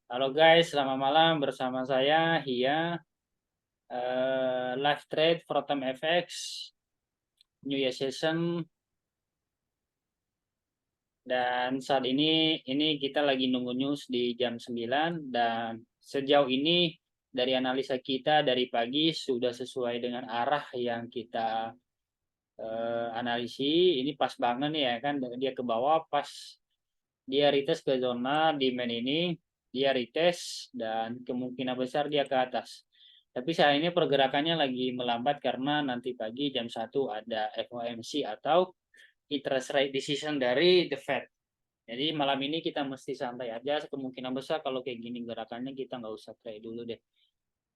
Halo guys, selamat malam bersama saya Hia, live trade Proton FX New Year Session, dan saat ini kita lagi nunggu news di jam 9, dan sejauh ini dari analisa kita dari pagi sudah sesuai dengan arah yang kita analisi. Ini pas banget nih ya kan, dia ke bawah pas dia retest ke zona demand ini, dia retest dan kemungkinan besar dia ke atas. Tapi saat ini pergerakannya lagi melambat karena nanti pagi jam 1 ada FOMC atau interest rate decision dari The Fed. Jadi malam ini kita mesti santai aja. Kemungkinan besar kalau kayak gini gerakannya kita nggak usah trade dulu deh.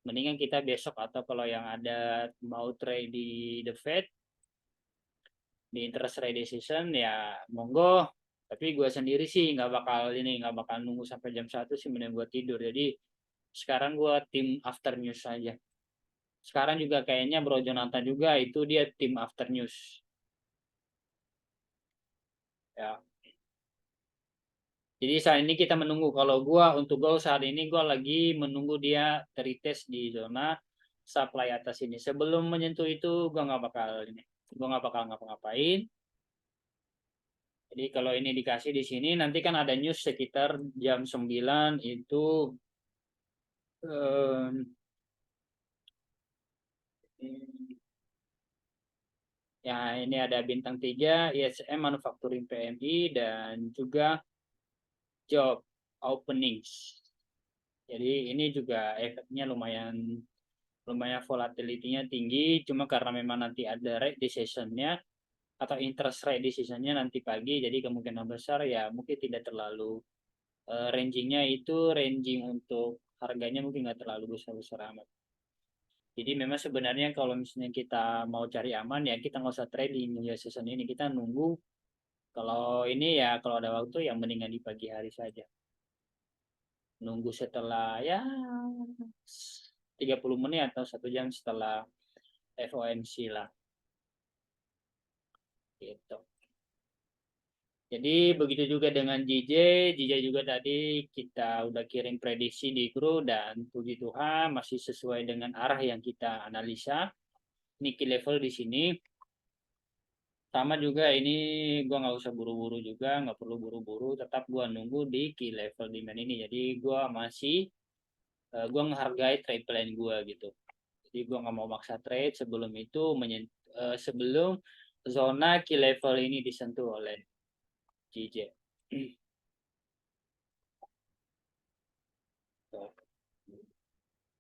Mendingan kita besok atau kalau yang ada mau trade di The Fed, di interest rate decision ya monggo. Tapi gue sendiri sih nggak bakal nunggu sampai jam 1 sih, mending gue tidur. Jadi sekarang gue tim after news aja. Sekarang juga kayaknya Bro Jonathan juga itu dia tim after news ya. Jadi saat ini kita menunggu. Kalau gua untuk goal saat ini gua lagi menunggu dia retest di zona supply atas ini. Sebelum menyentuh itu gua nggak bakal ini. Gua nggak bakal ngapa-ngapain. Jadi kalau ini dikasih di sini nanti kan ada news sekitar jam 9 itu eh, ya ini ada bintang 3 ISM Manufacturing PMI dan juga job openings. Jadi ini juga efeknya lumayan lumayan volatility-nya tinggi, cuma karena memang nanti ada rate decision-nya atau interest rate decision-nya nanti pagi, jadi kemungkinan besar ya mungkin tidak terlalu ranging-nya itu ranging untuk harganya mungkin nggak terlalu besar-besar amat. Jadi memang sebenarnya kalau misalnya kita mau cari aman ya kita nggak usah trading ya season ini, kita nunggu. Kalau ini ya kalau ada waktu yang mendingan di pagi hari saja. Nunggu setelah ya 30 menit atau 1 jam setelah FOMC lah gitu. Jadi begitu juga dengan JJ. JJ juga tadi kita udah kirim prediksi di grup dan puji Tuhan masih sesuai dengan arah yang kita analisa. Niki level di sini sama juga, ini gua nggak usah buru-buru juga, nggak perlu buru-buru, tetap gua nunggu di key level demand ini. Jadi gua masih gua menghargai trade plan gua gitu. Jadi gua nggak mau maksa trade sebelum itu sebelum zona key level ini disentuh oleh JJ.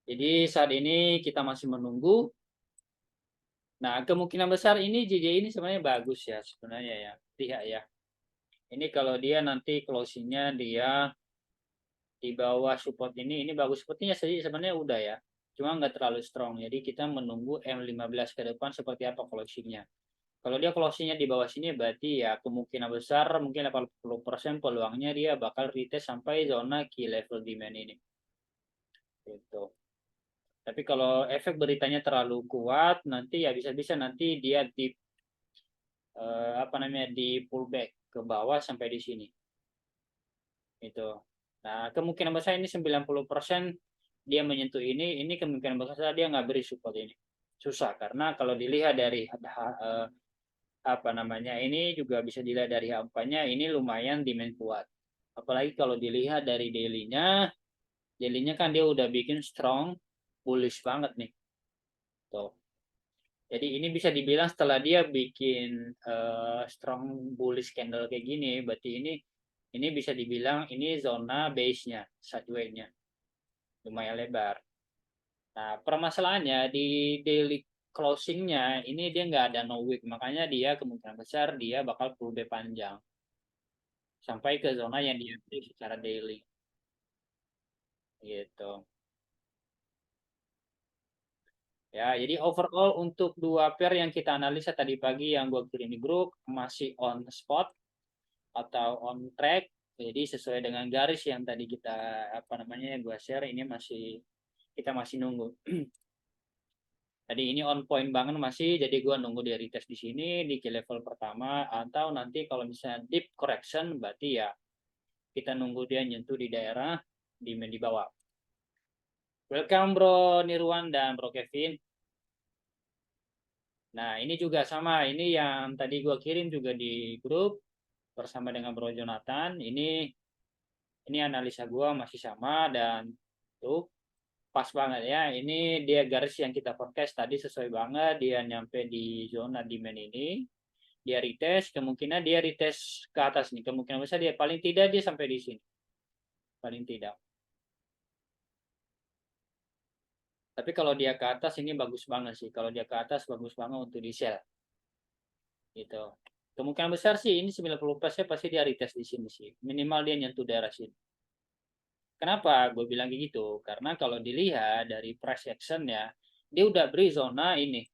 Jadi saat ini kita masih menunggu. Nah, kemungkinan besar ini JJ ini sebenarnya bagus ya sebenarnya ya. Lihat ya. Ini kalau dia nanti closingnya dia di bawah support ini bagus. Sepertinya sih sebenarnya udah ya. Cuma nggak terlalu strong. Jadi kita menunggu M15 ke depan seperti apa closingnya. Kalau dia closingnya di bawah sini berarti ya kemungkinan besar mungkin 80% peluangnya dia bakal retest sampai zona key level demand ini. Gitu. Tapi kalau efek beritanya terlalu kuat, nanti ya bisa-bisa nanti dia di apa namanya di pullback ke bawah sampai di sini. Itu. Nah, kemungkinan besar ini 90% dia menyentuh ini kemungkinan besar dia nggak beri support ini. Susah karena kalau dilihat dari apa namanya ini juga bisa dilihat dari apa-nya ini lumayan demand kuat. Apalagi kalau dilihat dari daily-nya kan dia udah bikin strong bullish banget nih. Tuh. Jadi ini bisa dibilang setelah dia bikin strong bullish candle kayak gini, berarti ini bisa dibilang ini zona base-nya, sideways-nya lumayan lebar. Nah, permasalahannya di daily closing-nya ini dia nggak ada no wick, makanya dia kemungkinan besar dia bakal pullback panjang sampai ke zona yang dia beli secara daily gitu. Ya, jadi overall untuk dua pair yang kita analisa tadi pagi yang gue kirim di grup masih on spot atau on track. Jadi sesuai dengan garis yang tadi kita apa namanya gue share ini kita masih nunggu. Tadi ini on point banget masih, jadi gue nunggu di retest di sini di key level pertama atau nanti kalau misalnya deep correction berarti ya kita nunggu dia nyentuh di daerah demand di bawah. Welcome Bro Nirwan dan Bro Kevin. Nah, ini juga sama. Ini yang tadi gua kirim juga di grup bersama dengan Bro Jonathan. Ini analisa gua masih sama dan tuh pas banget ya. Ini dia garis yang kita forecast tadi sesuai banget. Dia nyampe di zona demand ini. Dia retest, kemungkinan dia retest ke atas nih. Kemungkinan besar dia paling tidak dia sampai di sini. Paling tidak. Tapi kalau dia ke atas ini bagus banget sih. Kalau dia ke atas bagus banget untuk di sell. Gitu. Kemungkinan besar sih ini 90% pasti dia retest di sini sih. Minimal dia nyentuh daerah sini. Kenapa gue bilang gitu? Karena kalau dilihat dari price action ya, dia udah beri zona ini,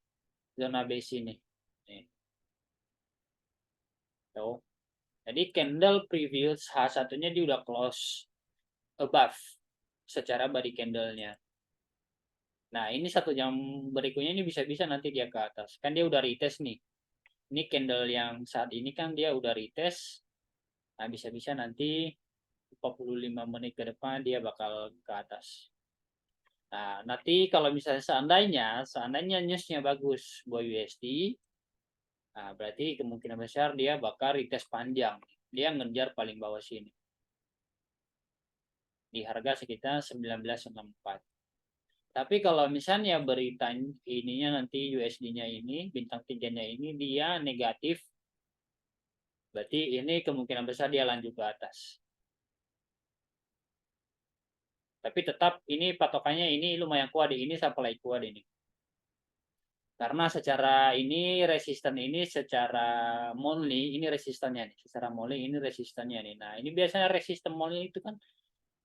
zona base ini. Nih. Tuh. Jadi candle previous H1-nya dia udah close above secara body candle-nya. Nah, ini 1 jam berikutnya ini bisa-bisa nanti dia ke atas. Kan dia udah retest nih. Ini candle yang saat ini kan dia udah retest. Nah, bisa-bisa nanti 45 menit ke depan dia bakal ke atas. Nah, nanti kalau misalnya seandainya newsnya bagus buat USD, nah berarti kemungkinan besar dia bakal retest panjang. Dia ngejar paling bawah sini. Di harga sekitar 19,64. Tapi kalau misalnya berita ininya nanti USD-nya ini, bintang 3-nya ini dia negatif, berarti ini kemungkinan besar dia lanjut ke atas. Tapi tetap ini patokannya ini lumayan kuat, ini supply kuat ini. Karena secara ini resisten ini secara monthly ini resistannya nih, secara monthly ini resistannya nih. Nah, ini biasanya resisten monthly itu kan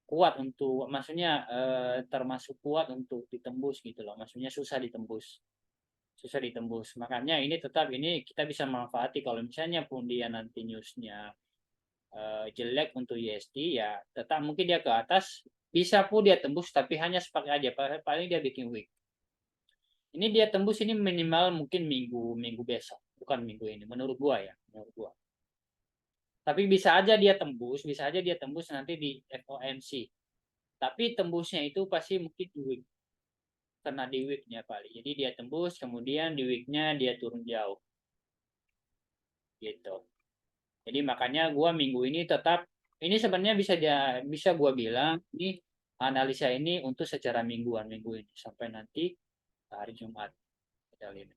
kuat untuk maksudnya termasuk kuat untuk ditembus gitu loh. Maksudnya susah ditembus. Susah ditembus. Makanya ini tetap ini kita bisa manfaati kalau misalnya pun dia nanti newsnya jelek untuk USD ya tetap mungkin dia ke atas bisa pun dia tembus tapi hanya sepakai aja paling dia bikin weak. Ini dia tembus ini minimal mungkin minggu besok, bukan minggu ini. Menurut gua ya, menurut gua. Tapi bisa aja dia tembus nanti di FOMC. Tapi tembusnya itu pasti mungkin di week, kena di weeknya paling. Jadi dia tembus, kemudian di weeknya dia turun jauh, gitu. Jadi makanya gua minggu ini tetap, ini sebenarnya bisa gua bilang ini analisa ini untuk secara mingguan minggu ini sampai nanti hari Jumat kita lihat.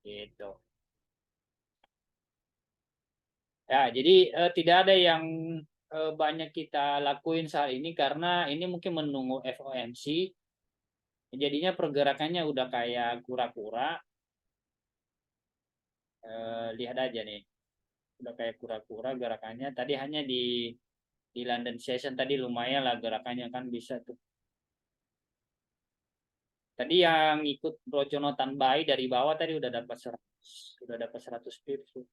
Gitu. Ya, jadi tidak ada yang banyak kita lakuin saat ini karena ini mungkin menunggu FOMC. Jadinya pergerakannya udah kayak kura-kura. Lihat aja nih, udah kayak kura-kura gerakannya. Tadi hanya di London Session tadi lumayan lah gerakannya kan bisa tuh. Tadi yang ikut Bro Jonathan Bay dari bawah tadi udah dapat 100 pips tuh.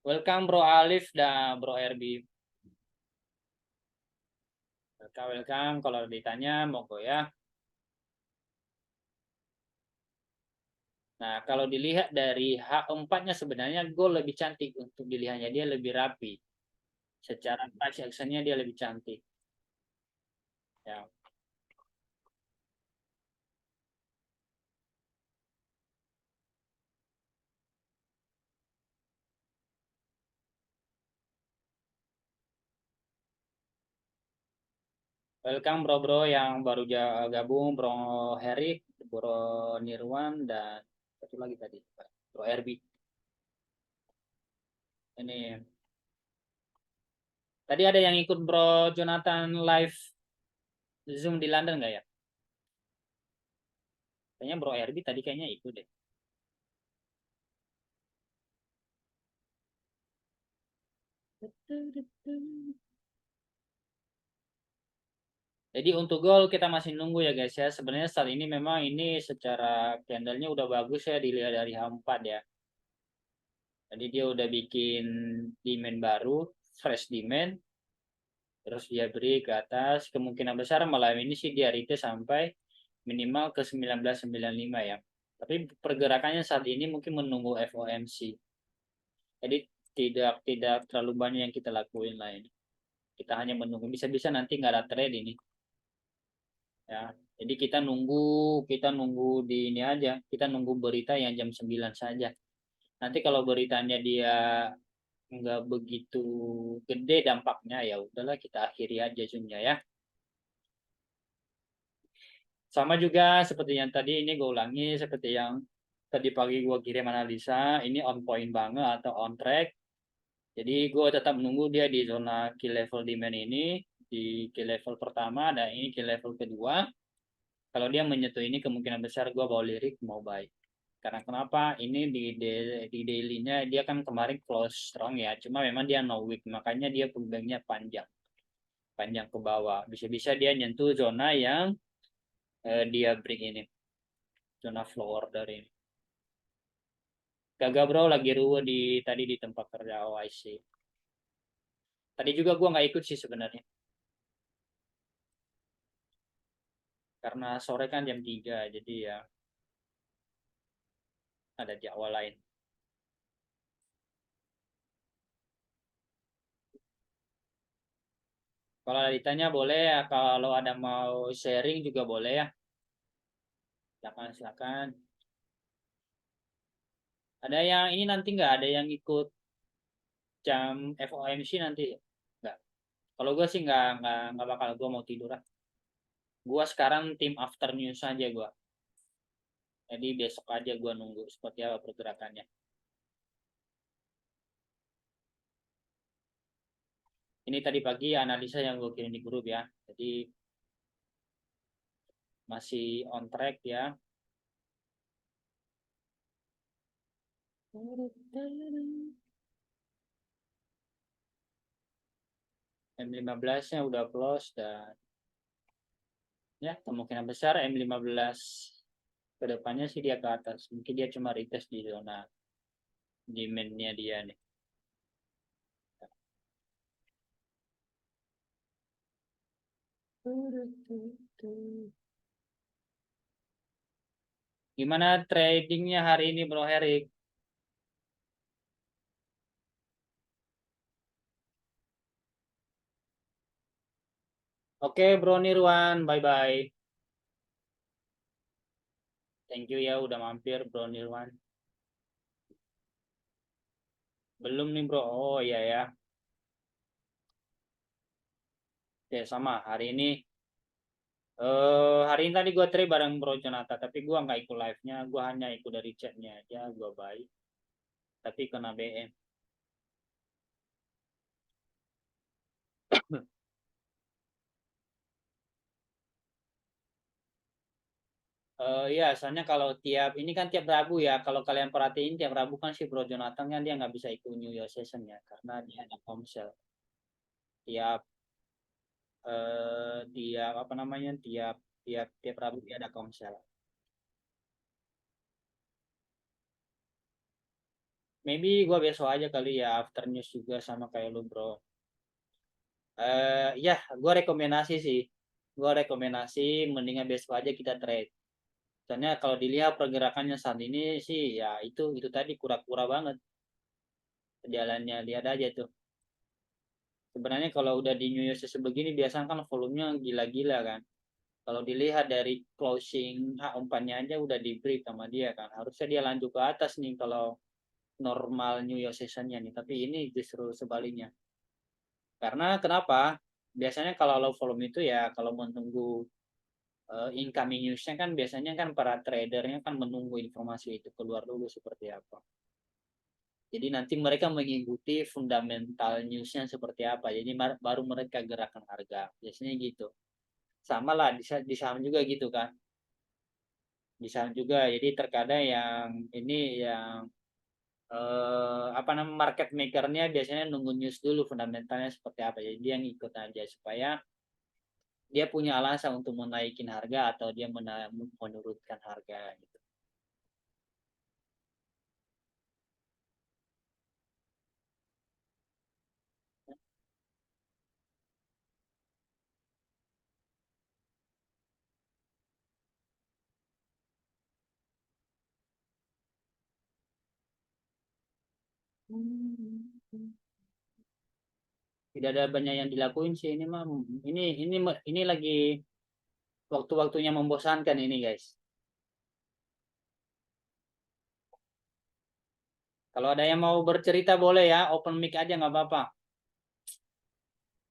Welcome Bro Alif dan Bro RB. Welcome. Kalau ditanya monggo ya. Nah, kalau dilihat dari H4-nya sebenarnya Gold lebih cantik untuk dilihatnya. Dia lebih rapi. Secara price action-nya dia lebih cantik. Ya. Welcome bro-bro yang baru gabung. Bro Heri, Bro Nirwan, dan satu lagi tadi. Bro RB. Ini. Tadi ada yang ikut Bro Jonathan live Zoom di London nggak ya? Kayaknya Bro RB tadi kayaknya ikut deh. Jadi untuk gold kita masih nunggu ya guys ya. Sebenarnya saat ini memang ini secara candlenya udah bagus ya dilihat dari H4 ya. Jadi dia udah bikin demand baru, fresh demand. Terus dia beri ke atas. Kemungkinan besar malam ini sih dia retest sampai minimal ke 1995 ya. Tapi pergerakannya saat ini mungkin menunggu FOMC. Jadi tidak terlalu banyak yang kita lakuin lah ini. Kita hanya menunggu, bisa-bisa nanti nggak ada trade ini ya. Jadi kita nunggu di ini aja, kita nunggu berita yang jam 9 saja. Nanti kalau beritanya dia nggak begitu gede dampaknya, ya udahlah kita akhiri aja zoomnya ya. Sama juga seperti yang tadi, ini gue ulangi seperti yang tadi pagi gue kirim analisa, ini on point banget atau on track. Jadi gue tetap menunggu dia di zona key level demand ini, di key level pertama dan ini key level kedua. Kalau dia menyentuh ini kemungkinan besar gue bawa lirik mau buy. Karena kenapa? Ini di daily-nya dia kan kemarin close strong ya, cuma memang dia no wick, makanya dia pullback-nya panjang, panjang ke bawah. Bisa-bisa dia nyentuh zona yang dia break ini, zona flow order ini. Gagak bro, lagi ruwe tadi di tempat kerja OIC. Tadi juga gue nggak ikut sih sebenarnya, karena sore kan jam 3, jadi ya ada jadwal lain. Kalau ada ditanya boleh ya, kalau ada mau sharing juga boleh ya. Silakan, silakan. Ada yang ini nanti nggak ada yang ikut jam FOMC nanti? Nggak. Kalau gue sih nggak bakal, gue mau tidur lah. Gue sekarang tim after news aja gue. Jadi besok aja gue nunggu seperti apa pergerakannya. Ini tadi pagi analisa yang gue kirim di grup ya. Jadi masih on track ya. M15-nya udah close dan ya kemungkinan besar M15 kedepannya sih dia ke atas. Mungkin dia cuma retest di zona demand-nya dia nih. Gimana tradingnya hari ini Bro Herik? Oke Bro Nirwan, bye-bye. Thank you ya udah mampir Bro Nirwan. Belum nih Bro, oh iya ya. Ya sama, hari ini tadi gue trade bareng Bro Jonata, tapi gue nggak ikut live-nya, gue hanya ikut dari chatnya aja, gue buy. Tapi kena BM. Ya, soalnya kalau ini kan tiap Rabu ya. Kalau kalian perhatiin tiap Rabu kan si Bro Jonathan kan dia nggak bisa ikut New Year Session ya, karena dia ada komsel. Tiap tiap apa namanya tiap tiap tiap Rabu dia ada komsel. Maybe gua besok aja kali ya after news juga sama kayak lu bro. Ya, gua rekomendasi sih. Gua rekomendasi mendingan besok aja kita trade. Soalnya kalau dilihat pergerakannya saat ini sih ya itu tadi kura-kura banget jalannya, lihat aja tuh. Sebenarnya kalau udah di New Year Session begini biasanya kan volumenya gila-gila kan. Kalau dilihat dari closing H4-nya aja udah di break sama dia kan. Harusnya dia lanjut ke atas nih kalau normal New York Session-nya nih. Tapi ini justru sebaliknya. Karena kenapa? Biasanya kalau low volume itu ya kalau menunggu incoming news-nya kan biasanya kan para tradernya kan menunggu informasi itu keluar dulu seperti apa. Jadi nanti mereka mengikuti fundamental news-nya seperti apa. Jadi baru mereka gerakan harga. Biasanya gitu. Sama lah di saham juga gitu kan. Di saham juga. Jadi terkadang yang ini yang apa namanya market makernya biasanya nunggu news dulu fundamentalnya seperti apa. Jadi dia ngikut aja supaya dia punya alasan untuk menaikin harga atau dia menurunkan harga gitu. Tidak ada banyak yang dilakuin sih ini mah. Ini lagi waktu-waktunya membosankan ini guys. Kalau ada yang mau bercerita boleh ya, open mic aja nggak apa-apa.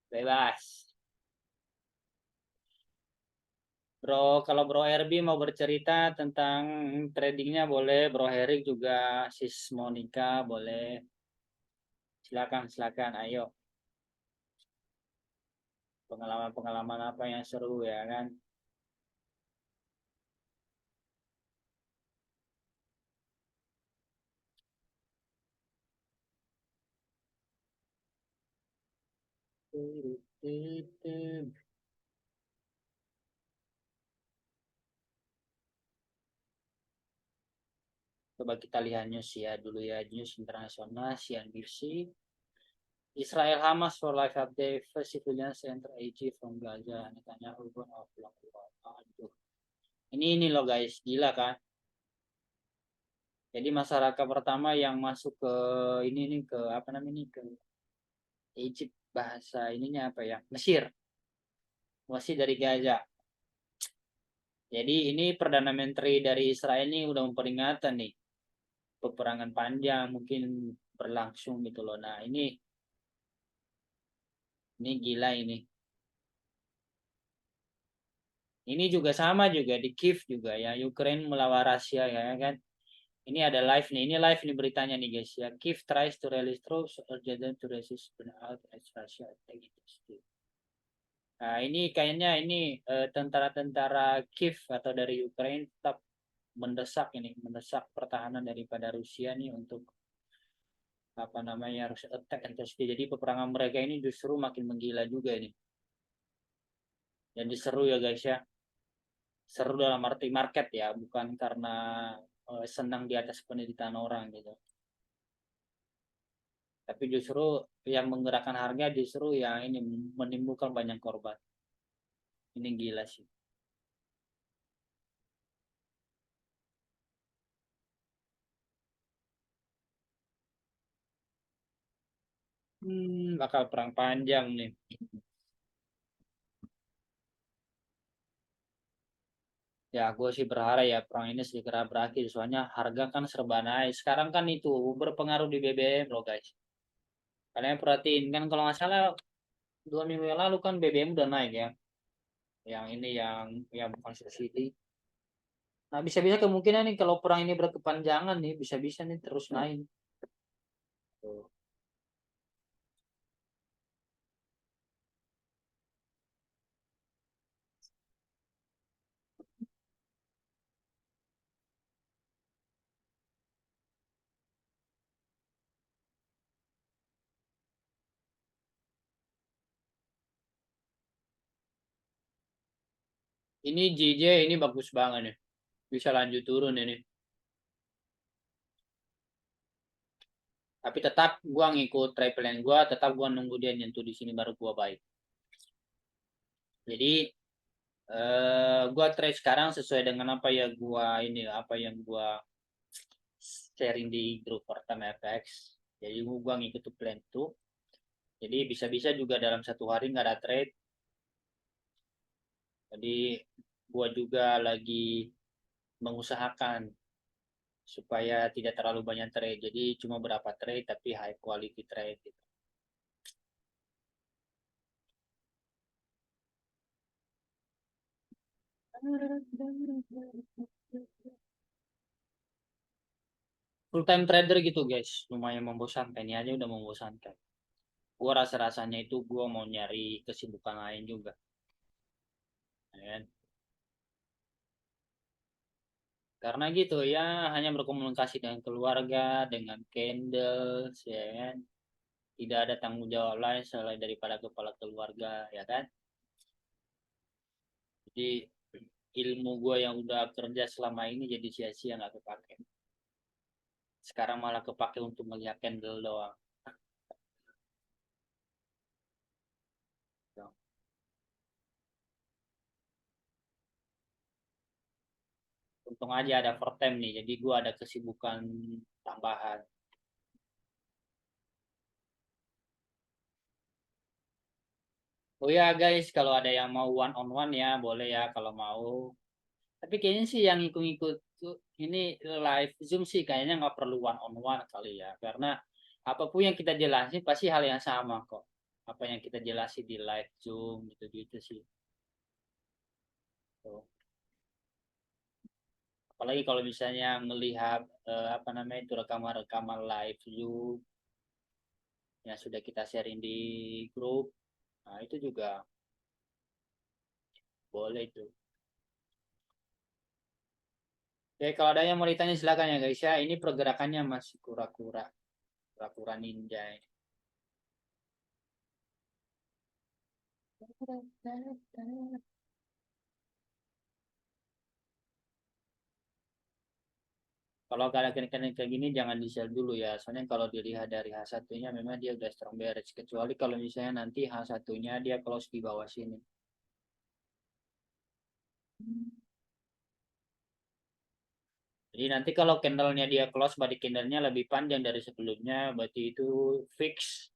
Bebas. Bro, kalau Bro RB mau bercerita tentang tradingnya boleh, Bro Herik juga, Sis Monica boleh. Silakan, silakan, ayo. Pengalaman-pengalaman apa yang seru ya kan? Coba kita lihat news ya dulu ya, news internasional CNBC. Israel Hamas for life update, first civilian center AG from Gaza. Netanyahu gone off lockdown. Aduh. Ini loh guys, gila kan? Jadi masyarakat pertama yang masuk ke ini nih ke apa namanya nih ke Egypt, bahasa ininya apa ya? Mesir. Masih dari Gaza. Jadi ini Perdana Menteri dari Israel ini udah memperingatkan nih peperangan panjang mungkin berlangsung gitu loh. Nah, ini gila ini. Ini juga sama juga di Kiev juga ya, Ukraine melawan Rusia ya kan. Ini ada live nih, ini live nih beritanya nih guys ya. Kiev tries to release troops urgent to resist burnout as Russia attack it. Nah, ini kayaknya ini tentara-tentara Kiev atau dari Ukraine tetap mendesak ini, mendesak pertahanan daripada Rusia nih untuk apa namanya harus attack intensity. Jadi peperangan mereka ini justru makin menggila juga ini. Jadi seru ya guys ya. Seru dalam arti market ya, bukan karena senang di atas penderitaan orang gitu. Tapi justru yang menggerakkan harga justru yang ini menimbulkan banyak korban. Ini gila sih. Bakal perang panjang nih. Ya, gue sih berharap ya perang ini segera berakhir. Soalnya harga kan serba naik. Sekarang kan itu berpengaruh di BBM loh guys. Kalian perhatiin kan kalau nggak salah 2 minggu yang lalu kan BBM udah naik ya. Yang ini yang bukan subsidi. Nah, bisa-bisa kemungkinan nih kalau perang ini berkepanjangan nih, bisa-bisa nih terus naik. Tuh. Ini JJ ini bagus banget nih. Bisa lanjut turun ini. Tapi tetap gua ngikut trade plan gua, tetap gua nunggu dia nyentuh di sini baru gua baik. Jadi gua trade sekarang sesuai dengan apa ya gua ini apa yang gua sharing di grup pertama FX. Jadi gua ngikut plan tuh. Jadi bisa-bisa juga dalam 1 hari nggak ada trade. Jadi gua juga lagi mengusahakan supaya tidak terlalu banyak trade. Jadi cuma berapa trade tapi high quality trade gitu. Full time trader gitu guys, lumayan membosankan. Ini aja udah membosankan. Gua rasa-rasanya itu gua mau nyari kesibukan lain juga. Ya kan? Karena gitu ya hanya berkomunikasi dengan keluarga, dengan candles, ya kan. Tidak ada tanggung jawab lain selain daripada kepala keluarga, ya kan. Jadi ilmu gue yang udah kerja selama ini jadi sia-sia nggak kepake. Sekarang malah kepake untuk melihat candle doang. Untung aja ada overtime nih, jadi gue ada kesibukan tambahan. Oh ya guys, kalau ada yang mau one on one ya boleh ya kalau mau. Tapi kayaknya sih yang ikut-ikut ini live Zoom sih kayaknya nggak perlu one on one kali ya. Karena apapun yang kita jelasin pasti hal yang sama kok. Apa yang kita jelasin di live Zoom gitu-gitu sih. Tuh. Apalagi kalau misalnya melihat apa namanya itu rekaman-rekaman live Zoom yang sudah kita sharing di grup. Nah, itu juga boleh itu. Oke, kalau ada yang mau ditanya silakan ya guys ya. Ini pergerakannya masih kura-kura, kura-kura ninja. Kalau keadaan kayak gini jangan di share dulu ya. Soalnya kalau dilihat dari H1-nya memang dia udah strong bearish. Kecuali kalau misalnya nanti H1-nya dia close di bawah sini. Jadi nanti kalau candlenya dia close, body candlenya lebih panjang dari sebelumnya, berarti itu fix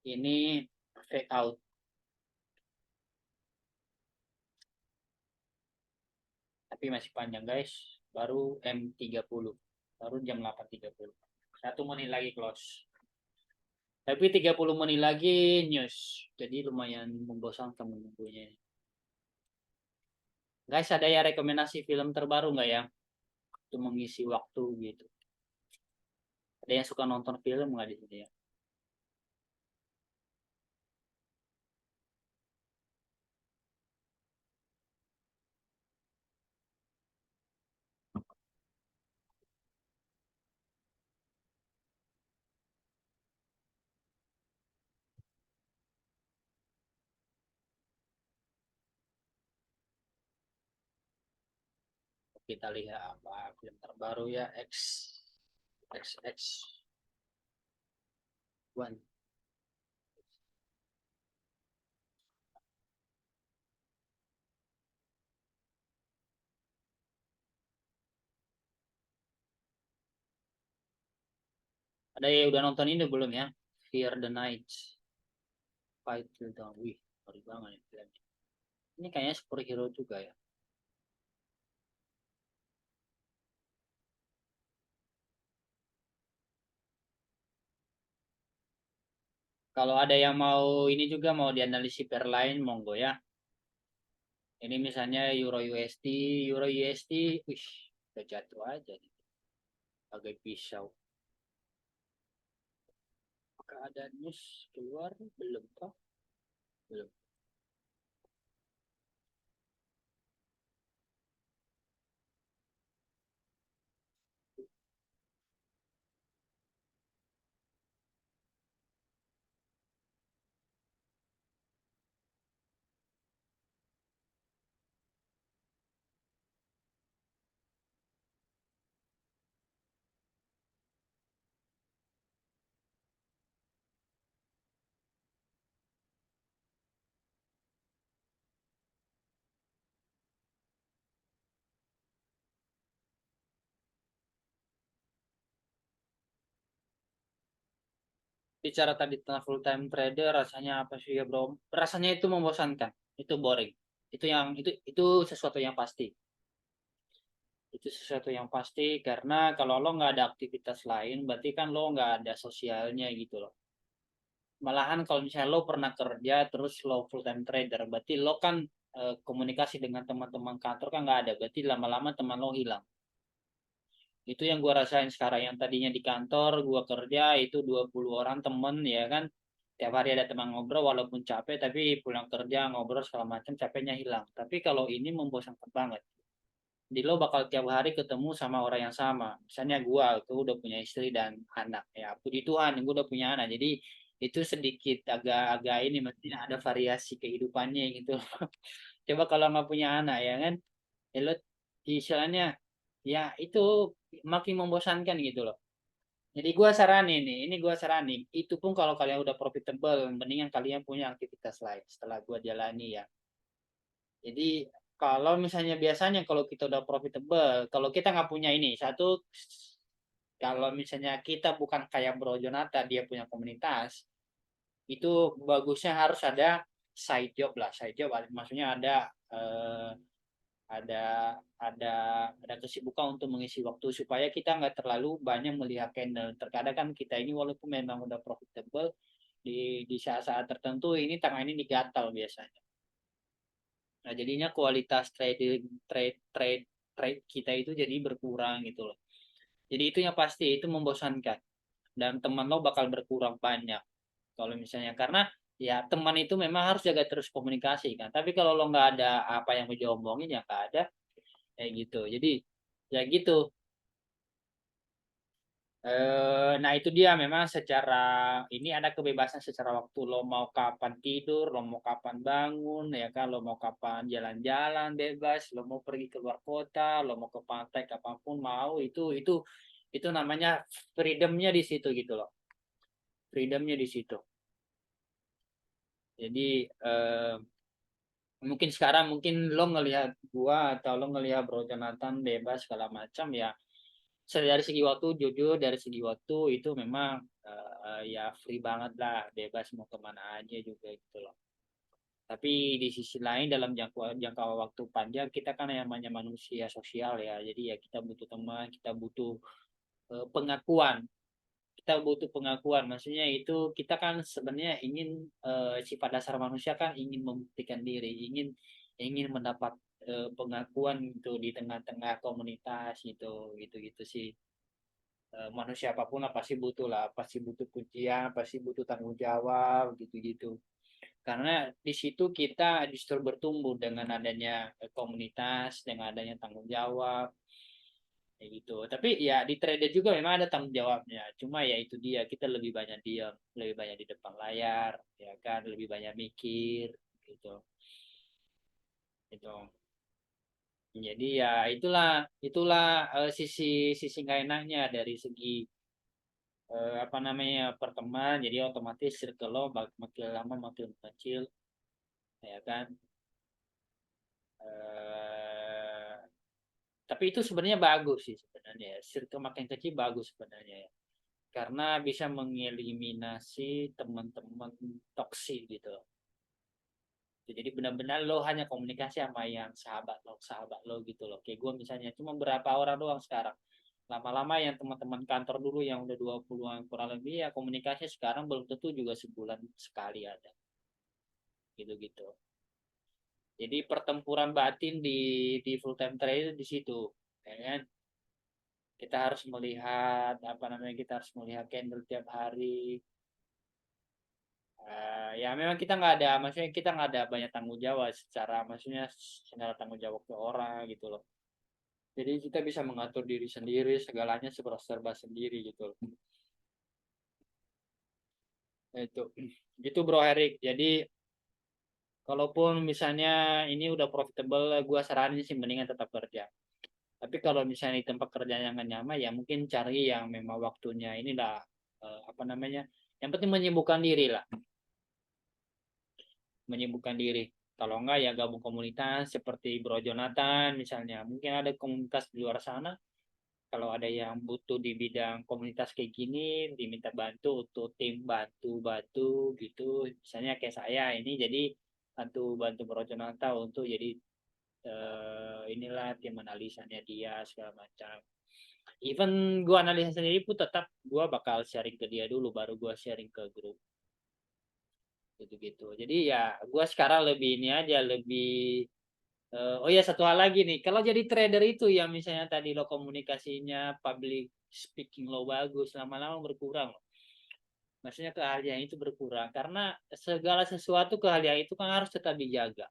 ini fake out. Tapi masih panjang guys. Baru M30. Baru jam 8.30. 1 menit lagi close. Tapi 30 menit lagi news. Jadi lumayan membosankan menunggunya. Guys, ada ya rekomendasi film terbaru nggak ya? Untuk mengisi waktu gitu. Ada yang suka nonton film nggak di sini ya? Kita lihat apa film terbaru ya X One. Ada yang udah nonton ini belum ya? Fear the Night, Fight Till Dawn. Wih, baru banget ya filmnya. Ini kayaknya superhero juga ya. Kalau ada yang mau ini juga mau dianalisis pair lain, monggo ya. Ini misalnya Euro USD, Euro USD, wih, udah jatuh aja nih. Agak pisau. Apakah ada news keluar? Belum kah? Belum. Bicara tadi tentang full time trader, rasanya apa sih ya bro? Rasanya itu membosankan, itu boring. Itu sesuatu yang pasti. Itu sesuatu yang pasti karena kalau lo nggak ada aktivitas lain, berarti kan lo nggak ada sosialnya gitu loh. Malahan kalau misalnya lo pernah kerja terus lo full time trader, berarti lo kan komunikasi dengan teman-teman kantor kan nggak ada. Berarti lama-lama teman lo hilang. Itu yang gue rasain sekarang, yang tadinya di kantor gue kerja itu 20 orang temen ya kan, tiap hari ada teman ngobrol walaupun capek, tapi pulang kerja ngobrol segala macam capeknya hilang. Tapi kalau ini membosankan banget, di lo bakal tiap hari ketemu sama orang yang sama. Misalnya gue tuh udah punya istri dan anak ya, puji Tuhan gue udah punya anak, jadi itu sedikit agak-agak ini mesti ada variasi kehidupannya gitu. Coba kalau nggak punya anak ya kan, ya lo istilahnya ya itu makin membosankan gitu loh. Jadi gua saranin nih, ini gua saranin, itu pun kalau kalian udah profitable, mendingan kalian punya aktivitas lain setelah gua jalani ya. Jadi kalau misalnya biasanya kalau kita udah profitable, kalau kita nggak punya ini, satu, kalau misalnya kita bukan kayak Bro Jonathan, dia punya komunitas, itu bagusnya harus ada side job lah. Side job maksudnya ada ada ada kesibukan untuk mengisi waktu supaya kita nggak terlalu banyak melihat candle. Terkadang kan kita ini walaupun memang udah profitable di saat-saat tertentu ini tangan ini digatal biasanya. Nah, jadinya kualitas trade kita itu jadi berkurang gitu loh. Jadi itu yang pasti itu membosankan dan teman lo bakal berkurang banyak. Kalau misalnya karena ya teman itu memang harus jaga terus komunikasi kan. Tapi kalau lo nggak ada apa yang mau diomongin ya nggak ada kayak gitu. Jadi ya gitu. Nah itu dia memang secara ini ada kebebasan secara waktu lo mau kapan tidur, lo mau kapan bangun, ya kan, lo mau kapan jalan-jalan bebas, lo mau pergi keluar kota, lo mau ke pantai kapanpun mau itu namanya freedomnya di situ gitu loh, freedomnya di situ. Jadi mungkin sekarang mungkin lo ngelihat gua atau lo ngelihat Bro Jonathan bebas segala macam ya dari segi waktu jujur dari segi waktu itu memang ya free banget lah bebas mau kemana aja juga gitu loh tapi di sisi lain dalam jangka waktu panjang kita kan yang namanya manusia sosial ya jadi ya kita butuh teman kita butuh pengakuan kita butuh pengakuan maksudnya itu kita kan sebenarnya ingin sifat dasar manusia kan ingin membuktikan diri ingin mendapat pengakuan itu di tengah-tengah komunitas gitu gitu gitu sih manusia apapun lah pasti butuh pujian pasti butuh tanggung jawab gitu-gitu karena di situ kita justru bertumbuh dengan adanya komunitas dengan adanya tanggung jawab kayak gitu tapi ya di trader juga memang ada tanggung jawabnya cuma ya itu dia kita lebih banyak diam lebih banyak di depan layar ya kan lebih banyak mikir gitu itu jadi ya itulah itulah sisi sisi nggak enaknya dari segi apa namanya pertemuan jadi otomatis circle lo makin lama makin kecil ya kan eh, tapi itu sebenarnya bagus sih sebenarnya circle makin kecil bagus sebenarnya ya karena bisa mengeliminasi teman-teman toksik gitu jadi benar-benar lo hanya komunikasi sama yang sahabat lo gitu loh kayak gue misalnya cuma berapa orang doang sekarang lama-lama yang teman-teman kantor dulu yang udah 20-an kurang lebih ya komunikasi sekarang belum tentu juga sebulan sekali ada gitu-gitu. Jadi pertempuran batin di full time trade di situ, ya kan? Kita harus melihat apa namanya kita harus melihat candle tiap hari. Ya memang kita nggak ada, maksudnya kita nggak ada banyak tanggung jawab secara maksudnya secara tanggung jawab ke orang gitu loh. Jadi kita bisa mengatur diri sendiri, segalanya serba sendiri gitu loh. Itu gitu Bro Erik. Jadi kalaupun misalnya ini udah profitable, gue saranin sih mendingan tetap kerja. Tapi kalau misalnya di tempat kerja yang nggak nyaman, ya mungkin cari yang memang waktunya inilah apa namanya. Yang penting menyibukkan diri lah, menyibukkan diri. Kalau enggak ya gabung komunitas seperti Bro Jonathan misalnya. Mungkin ada komunitas di luar sana. Kalau ada yang butuh di bidang komunitas kayak gini, diminta bantu untuk tim bantu gitu. Misalnya kayak saya ini jadi bantu bantu Bro Jonathan untuk jadi inilah tim analisanya dia segala macam even gua analisa sendiri pun tetap gua bakal sharing ke dia dulu baru gua sharing ke grup gitu-gitu jadi ya gua sekarang lebih ini aja lebih oh ya satu hal lagi nih kalau jadi trader itu yang misalnya tadi lo komunikasinya public speaking lo bagus lama-lama berkurang loh. Maksudnya keahlian itu berkurang karena segala sesuatu keahlian itu kan harus tetap dijaga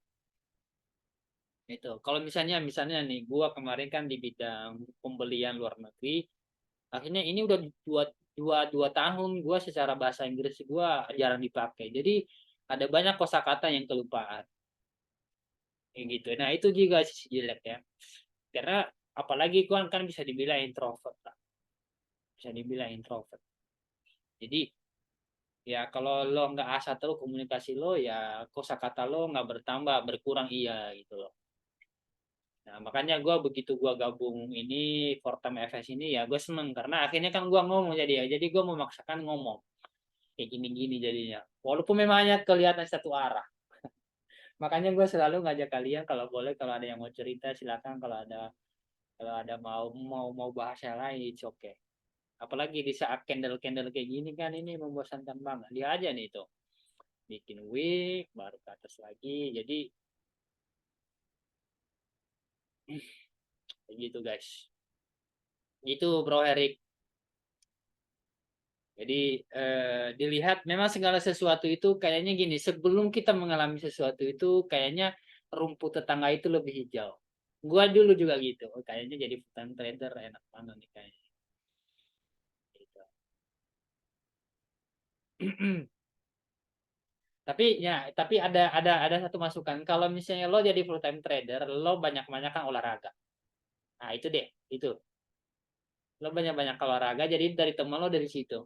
itu kalau misalnya nih gua kemarin kan di bidang pembelian luar negeri akhirnya ini udah dua tahun gue secara bahasa Inggris gue jarang dipakai jadi ada banyak kosakata yang kelupaan kayak gitu nah itu juga sisi jelek ya karena apalagi gue kan bisa dibilang introvert lah bisa dibilang introvert jadi ya kalau lo nggak asah terus komunikasi lo ya kosakata lo nggak bertambah berkurang iya gitu loh nah makanya gue begitu gue gabung ini Fortam FS ini ya gue seneng karena akhirnya kan gue ngomong jadi gue memaksakan ngomong kayak gini-gini jadinya Walaupun memang hanya kelihatan satu arah. Makanya gue selalu ngajak kalian kalau boleh, kalau ada yang mau cerita silakan, kalau ada mau bahas yang lain, it's okay. Apalagi di saat candle kayak gini kan, ini membosankan banget. Dia aja nih tuh bikin week baru ke atas lagi, jadi begitu guys. Gitu Bro Erik. Jadi dilihat memang segala sesuatu itu kayaknya gini, sebelum kita mengalami sesuatu itu kayaknya rumput tetangga itu lebih hijau. Gua dulu juga gitu. Oh, kayaknya jadi full trader enak banget nih kayaknya. Gitu. tapi ada satu masukan. Kalau misalnya lo jadi full time trader, lo banyak-banyak kan olahraga. Nah, itu deh, itu. Lo banyak-banyak olahraga, jadi dari teman lo dari situ.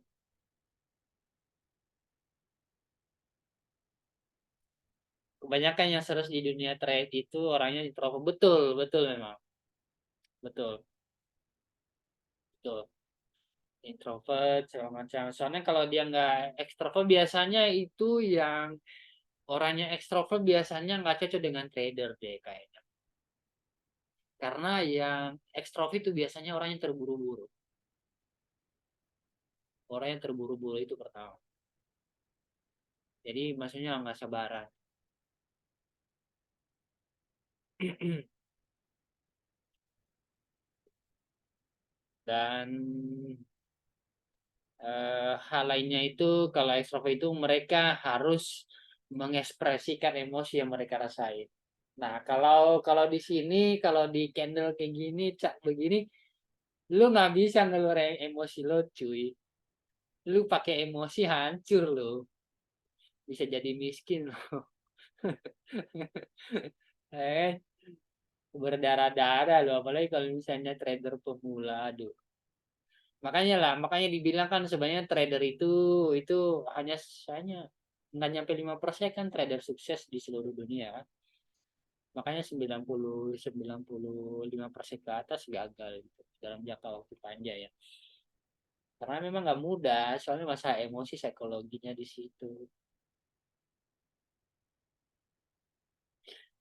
Kebanyakan yang serius di dunia trade itu orangnya introvert. Betul, betul memang. Betul, betul. Introvert segala macam. Soalnya kalau dia nggak ekstrovert biasanya itu yang orangnya ekstrovert biasanya nggak cocok dengan trader deh kayaknya. Karena yang ekstrovert itu biasanya orang yang terburu-buru. Orang yang terburu-buru itu pertama. Jadi maksudnya nggak sabaran. Dan hal lainnya itu kalau ekstrovert itu mereka harus mengekspresikan emosi yang mereka rasain. Nah, kalau kalau di sini, kalau di candle kayak gini, cak begini, lu nggak bisa ngeluarin emosi lo, cuy. Lu pakai emosi hancur lo, bisa jadi miskin lo. eh, berdarah-darah lo, apalagi kalau misalnya trader pemula, aduh. Makanya dibilang kan sebenarnya trader itu hanya nggak nyampe 5% kan trader sukses di seluruh dunia kan. Makanya 95% ke atas gagal gitu, dalam jangka waktu panjang ya. Karena memang nggak mudah, soalnya masa emosi psikologinya di situ.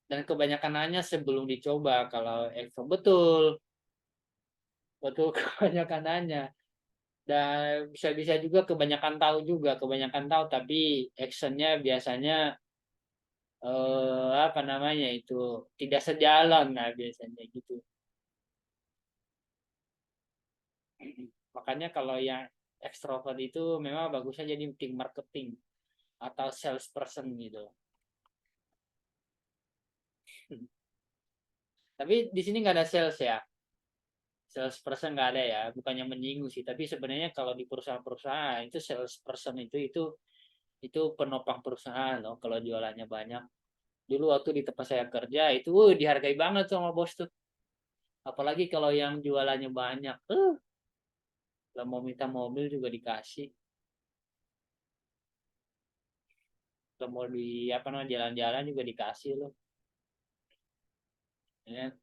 Dan kebanyakan nanya sebelum dicoba kalau exo betul, betul kebanyakan nanya. Dan bisa-bisa juga kebanyakan tahu tapi actionnya biasanya apa namanya itu tidak sejalan nah biasanya gitu. Makanya kalau yang ekstrovert itu memang bagusnya jadi tim marketing atau salesperson gitu. Tapi di sini nggak ada sales ya. Salesperson nggak ada ya, bukannya menyinggung sih. Tapi sebenarnya kalau di perusahaan-perusahaan itu salesperson itu penopang perusahaan loh. Kalau jualannya banyak. Dulu waktu di tempat saya kerja itu dihargai banget sama bos tuh. Apalagi kalau yang jualannya banyak. Kalau mau minta mobil juga dikasih. Kalau mau di apa namanya jalan-jalan juga dikasih loh. Ya.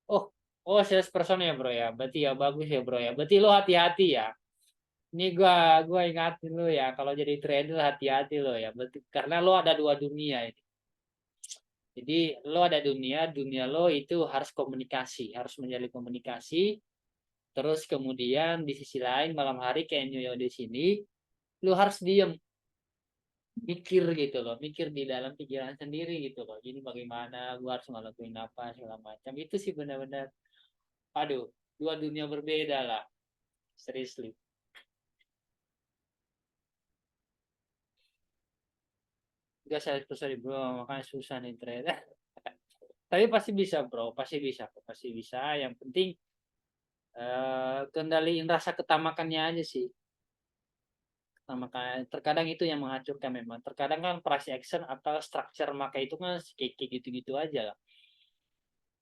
Oh, oh salesperson ya bro ya. Berarti ya bagus ya bro ya. Berarti lo hati-hati ya. Ini gua ingatin lo ya. Kalau jadi trader hati-hati lo ya. Berarti karena lo ada dua dunia ini. Jadi lo ada dunia lo itu harus komunikasi, harus menjalin komunikasi. Terus kemudian di sisi lain malam hari kayak New York di sini, lo harus diem, mikir gitu loh, mikir di dalam pikiran sendiri gitu loh. Jadi bagaimana gua harus ngelakuin apa segala macam. Itu sih benar-benar, aduh, dua dunia berbeda lah, seriously. Gak saya sorry bro, makanya susah nih ternyata. Tapi pasti bisa bro, pasti bisa, pasti bisa. Yang penting kendaliin rasa ketamakannya aja sih. Makanya terkadang itu yang menghancurkan memang. Terkadang kan price action atau structure maka itu kan kayak gitu-gitu aja lah.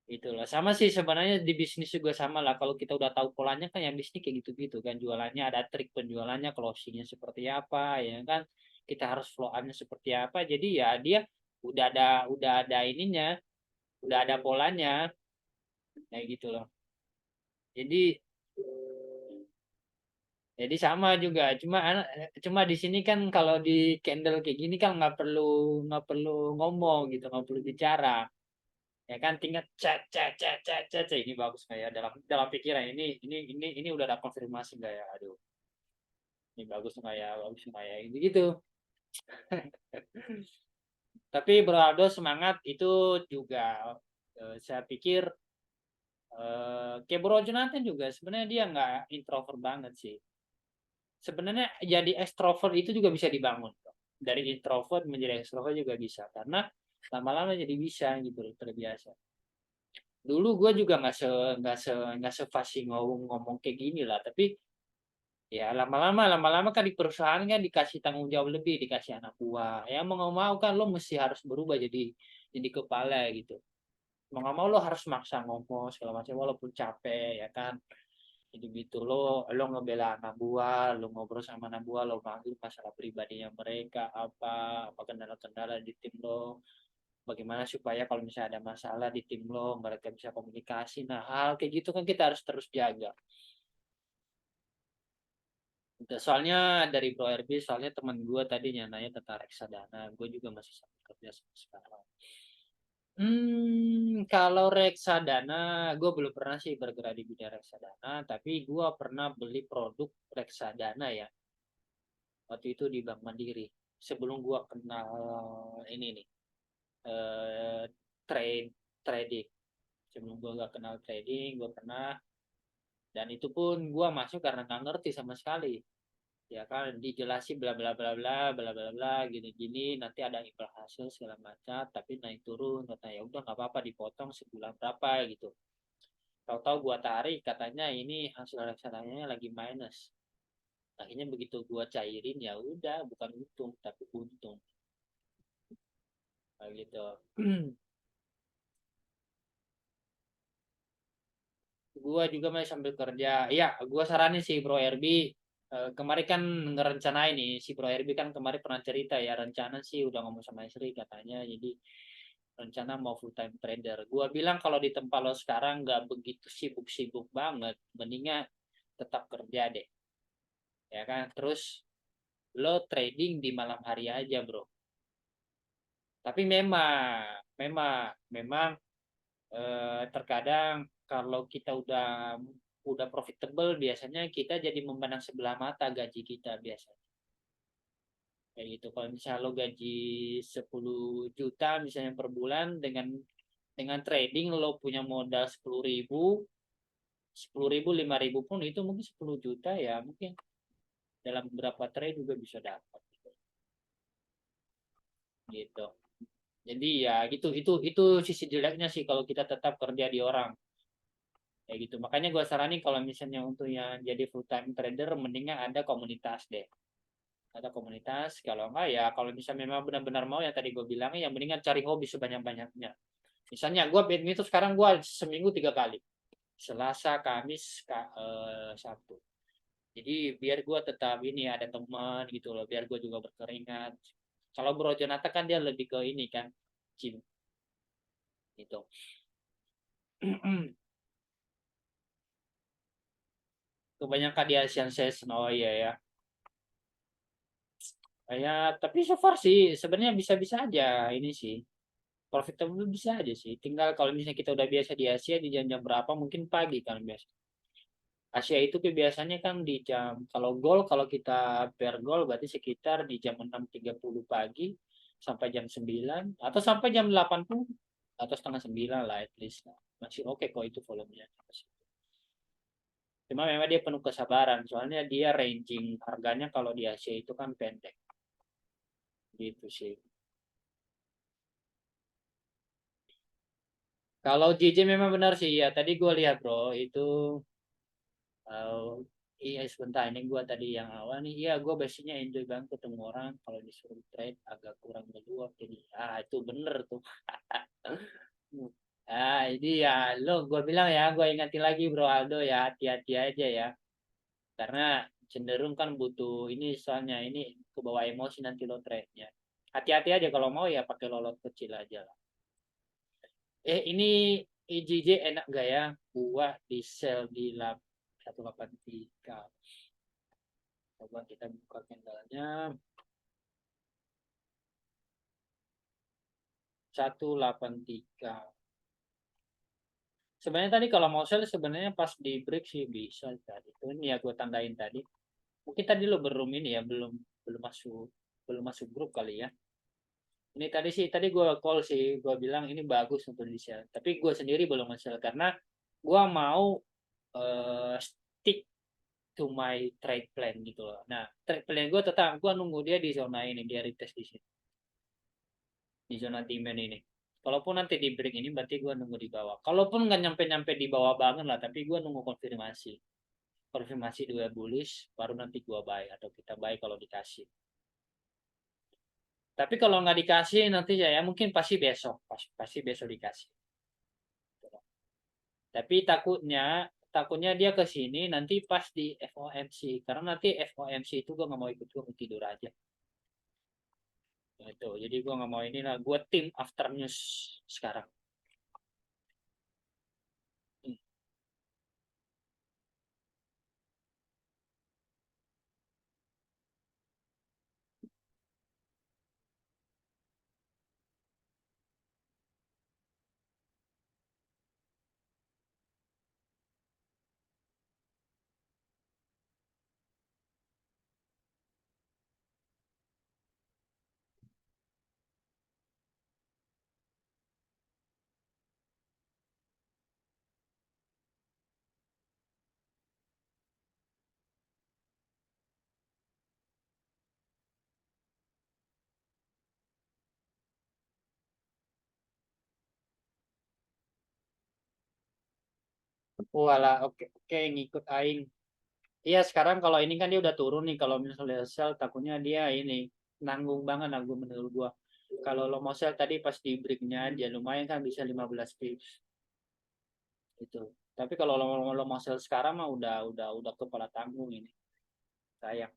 Itulah sama sih sebenarnya di bisnis juga sama lah. Kalau kita udah tahu polanya kan yang bisnis kayak gitu-gitu kan, jualannya ada trik penjualannya, closingnya seperti apa ya kan, kita harus flow nya seperti apa. Jadi ya dia udah ada ininya, udah ada polanya kayak gitu loh. Jadi Jadi sama juga, cuma di sini kan kalau di candle kayak gini kan nggak perlu ngomong gitu, nggak perlu bicara, ya kan tinggal chat chat chat chat chat chat. Ini bagus nggak ya, dalam dalam pikiran ini udah ada konfirmasi nggak ya, aduh ini bagus nggak ya gitu gitu. Tapi Bro Aldo semangat itu juga, saya pikir kayak Bro Jonathan juga sebenarnya dia nggak introvert banget sih. Sebenarnya jadi ekstrovert itu juga bisa dibangun. Dari introvert menjadi ekstrovert juga bisa, karena lama-lama jadi bisa gitu loh, terbiasa. Dulu gue juga nggak se fasih ngomong kayak gini lah, tapi ya lama-lama kan di perusahaan kan dikasih tanggung jawab lebih, dikasih anak buah. Ya mau nggak mau kan lo mesti harus berubah jadi kepala gitu. Mau nggak mau lo harus maksa ngomong segala macam walaupun capek, ya kan. Jadi gitu lo ngebela anak buah, lo ngobrol sama anak buah, lo panggil masalah pribadinya mereka, apa kendala-kendala di tim lo, bagaimana supaya kalau misalnya ada masalah di tim lo mereka bisa komunikasi. Nah hal kayak gitu kan kita harus terus jaga. Soalnya dari Pro RB, soalnya teman gue tadinya nanya tentang reksadana, gue juga masih sambil kerja sampai sekarang. Kalau reksadana, gue belum pernah sih bergerak di bidang reksadana, tapi gue pernah beli produk reksadana ya. Waktu itu di Bank Mandiri. Sebelum gue kenal ini nih, eh, trade trading. Sebelum gue gak kenal trading, gue pernah, dan itu pun gue masuk karena nggak ngerti sama sekali. Ya kan dijelasin bla bla bla bla bla bla bla gini gini, nanti ada imbal hasil segala macam, tapi naik turun, kata ya udah nggak apa-apa dipotong sebulan berapa gitu. Tahu-tahu gua tarik, katanya ini hasil reksadanya lagi minus. Akhirnya begitu gua cairin, ya udah bukan untung tapi untung. Kayak gitu. Gua juga masih sambil kerja. Iya, gua saranin sih Bro RB. Kemarin kan ngerencanain nih, si Bro RB kan kemarin pernah cerita ya, rencana sih udah ngomong sama istri katanya, jadi rencana mau full time trader. Gua bilang kalau di tempat lo sekarang nggak begitu sibuk-sibuk banget, mendingan tetap kerja deh, ya kan. Terus lo trading di malam hari aja bro. Tapi memang terkadang kalau kita udah profitable, biasanya kita jadi memandang sebelah mata gaji kita biasanya. Kayak gitu. Kalau misalnya lo gaji 10 juta misalnya per bulan, dengan trading lo punya modal 10.000, 5.000 pun itu mungkin 10 juta ya, mungkin dalam beberapa trade juga bisa dapat gitu. Jadi ya gitu, itu sisi jeleknya sih kalau kita tetap kerja di orang kayak gitu. Makanya gue saranin kalau misalnya untuk yang jadi full time trader, mendingan ada komunitas deh. Ada komunitas, kalau enggak ya kalau misalnya memang benar-benar mau yang tadi gue bilang, ya mendingan cari hobi sebanyak-banyaknya. Misalnya gue badminton itu sekarang gue seminggu 3 kali, Selasa, Kamis, Sabtu. Jadi biar gue tetap ini ada teman gitu loh, biar gue juga berkeringat. Kalau Bro Jonathan kan dia lebih ke ini kan, gym gitu. Kebanyakan di Asian Session, oh iya ya. Ya tapi so far sih sebenarnya bisa-bisa aja ini sih. Profitable bisa aja sih. Tinggal kalau misalnya kita udah biasa di Asia, di jam-jam berapa, mungkin pagi kan biasa. Asia itu biasanya kan di jam, kalau kita per gol berarti sekitar di jam 6.30 pagi sampai jam 9 atau sampai jam 8 pun, atau setengah 9 lah at least. Masih oke kok itu volumenya. Cuma memang dia penuh kesabaran, soalnya dia ranging harganya kalau di Asia itu kan pendek. Gitu sih. Kalau JJ memang benar sih ya. Tadi gue lihat bro, itu iya sebentar ini gue tadi yang awal nih, iya gue biasanya enjoy banget ketemu orang, kalau disuruh trade agak kurang meluap, jadi itu bener tuh. Ini ya lo, gue bilang ya, gue ingatin lagi Bro Aldo ya, hati-hati aja ya, karena cenderung kan butuh ini, soalnya ini kebawa emosi nanti lo trade-nya. Hati-hati aja, kalau mau ya pakai lolot kecil aja lah. Ini IJJ enak gak ya? Buah di sell di lab 183. Coba kita buka candlenya. 183. Sebenarnya tadi kalau mau sell sebenarnya pas di break sih bisa tadi. Ini ya gue tandain tadi. Mungkin tadi lo belum ini ya, belum belum masuk grup kali ya. Ini tadi sih, tadi gue call sih, gue bilang ini bagus untuk di sell. Tapi gue sendiri belum sell karena gue mau stick to my trade plan gitu loh. Nah, trade plan gue tetap gue nunggu dia di zona ini, dia retest di sini, di zona demand ini. Kalaupun nanti di break ini berarti gue nunggu di bawah. Kalaupun nggak nyampe-nyampe di bawah banget lah, tapi gue nunggu konfirmasi. Konfirmasi dua bullish, baru nanti gue buy atau kita buy kalau dikasih. Tapi kalau nggak dikasih nanti ya mungkin pasti besok, pasti besok dikasih. Tapi takutnya dia ke sini nanti pas di FOMC karena nanti FOMC itu gue nggak mau ikut, gue mau tidur aja. Itu jadi gue nggak mau ini lah, gue tim after news sekarang. Walah, oke oke ngikut aing. Iya sekarang kalau ini kan dia udah turun nih, kalau misalnya sell takutnya dia ini nanggung banget aku menurut gua. Kalau lo mau sell tadi pas di breaknya dia lumayan kan bisa 15 pips itu. Tapi kalau lo mau sell sekarang mah udah kepala tanggung ini. Sayang.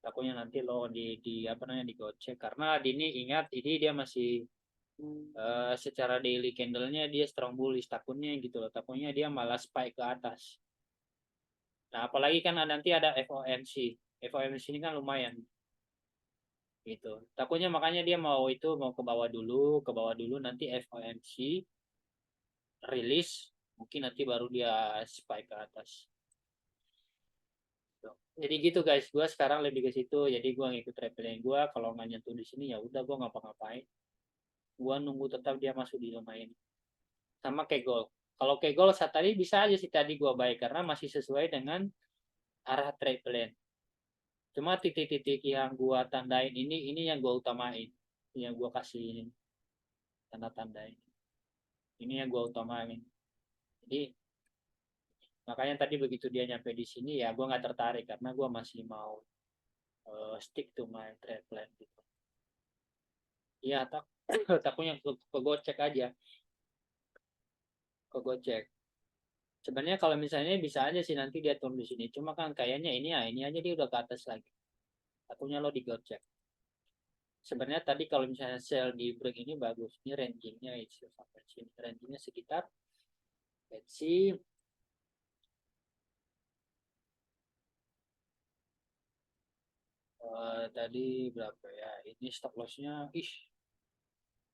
Takutnya nanti lo di apa namanya digocek karena ini ingat ini dia masih secara daily candlenya dia strong bullish, takutnya gitu loh, takutnya dia malah spike ke atas. Nah apalagi kan nanti ada FOMC. FOMC ini kan lumayan gitu, takutnya makanya dia mau itu mau ke bawah dulu nanti FOMC rilis, mungkin nanti baru dia spike ke atas. Jadi gitu guys, gue sekarang lebih ke situ, jadi gue ngikut traveling gue, kalau nggak nyentuh di sini ya udah gue ngapa-ngapain, gue nunggu tetap dia masuk di zona ini. Sama kegol, kalau kegol saat tadi bisa aja sih tadi gue baik karena masih sesuai dengan arah trade plan. Cuma titik-titik yang gue tandain ini yang gue utamain, yang gue kasih ini tanda-tandain, ini yang gue utamain. Jadi makanya tadi begitu dia nyampe di sini ya gue nggak tertarik karena gue masih mau stick to my trade plan gitu. Iya takutnya kegocek aja, kegocek. Sebenarnya kalau misalnya bisa aja sih nanti dia turun di sini. Cuma kan kayaknya ini aja dia udah ke atas lagi. Takutnya lo digocek. Sebenarnya tadi kalau misalnya sell di break ini bagus. Ini rangingnya itu sampai sini. Rangingnya sekitar let's see, tadi berapa ya? Ini stop lossnya,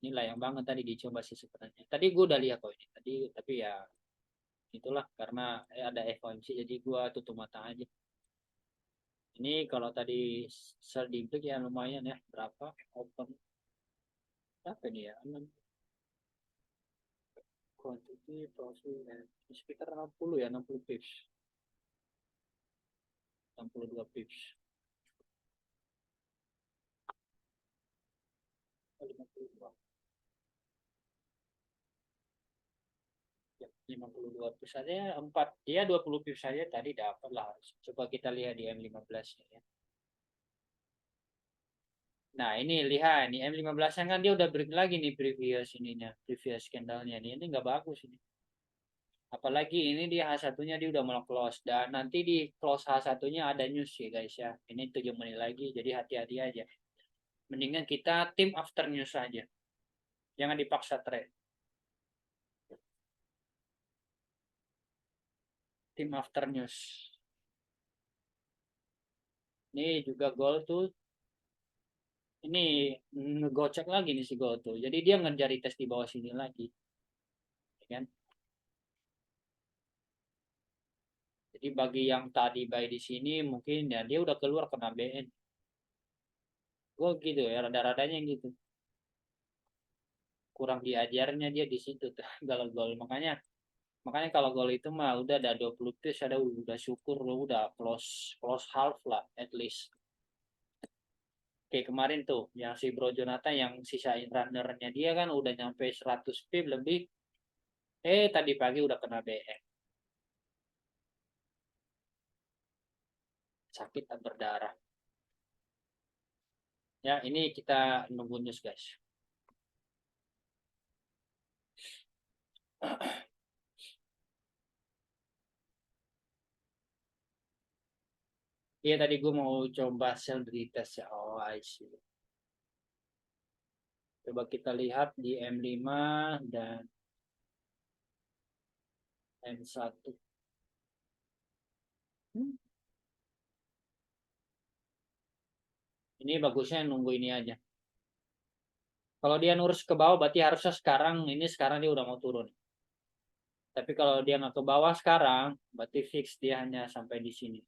ini layang banget tadi dicoba sih sebenarnya. Tadi gue udah lihat kok ini. Tadi tapi ya itulah karena ada FOMC jadi gue tutup mata aja. Ini kalau tadi sell di break ya lumayan ya. Berapa? Open berapa ini ya? Quantity profit sekitar 60 ya, 60 pips, 62 pips, 52 ya, 52 pips saja 4 dia 20 pips saja tadi dapat lah. Coba kita lihat di M15 ya. Nah ini lihat nih M15 kan dia udah break lagi nih previous ininya, previous candlenya nih, ini nggak bagus ini. Apalagi ini di H1-nya dia udah mau close dan nanti di close H1-nya ada news sih guys ya. Ini 7 menit lagi jadi hati-hati aja. Mendingan kita tim after news aja. Jangan dipaksa trade. Tim after news. Ini juga gol tuh, ini ngegocek lagi nih si gol tuh. Jadi dia ngejar tes di bawah sini lagi, ya kan? Jadi bagi yang tadi baik di sini mungkin ya dia udah keluar kena BN. Gue gitu ya, rada-radanya gitu. Kurang diajarnya dia di situ tuh kalau gol. Makanya makanya kalau gol itu mah udah ada 20 piece, ada udah syukur lo udah close close half lah at least. Kayak kemarin tuh yang si Bro Jonathan yang sisain runnernya dia kan udah nyampe 100 pip lebih, tadi pagi udah kena BM, sakit dan berdarah. Ya ini kita nunggu news guys. Iya tadi gue mau coba sel test ya. Oh I see. Coba kita lihat di M5 dan M1. Ini bagusnya nunggu ini aja. Kalau dia nurus ke bawah berarti harusnya sekarang, ini sekarang dia udah mau turun. Tapi kalau dia nggak ke bawah sekarang, berarti fix dia hanya sampai di sini.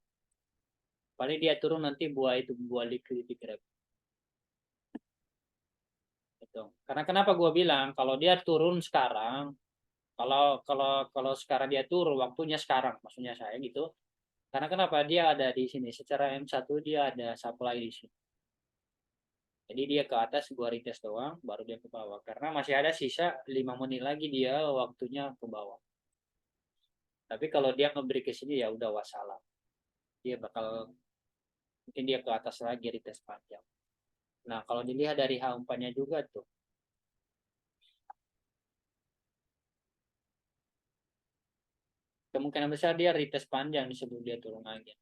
Paling dia turun nanti buah itu buah liquidity grab. Gitu. Karena kenapa gue bilang kalau dia turun sekarang, kalau sekarang dia turun waktunya sekarang, maksudnya saya gitu. Karena kenapa dia ada di sini? Secara M1 dia ada supply di sini. Jadi dia ke atas gua retest doang, baru dia ke bawah. Karena masih ada sisa 5 menit lagi dia waktunya ke bawah. Tapi kalau dia nge-break ke sini ya udah wassalam. Dia bakal mungkin dia ke atas lagi retest panjang. Nah, kalau dilihat dari H4-nya juga tuh, kemungkinan besar dia retest panjang sebelum dia turun lagi.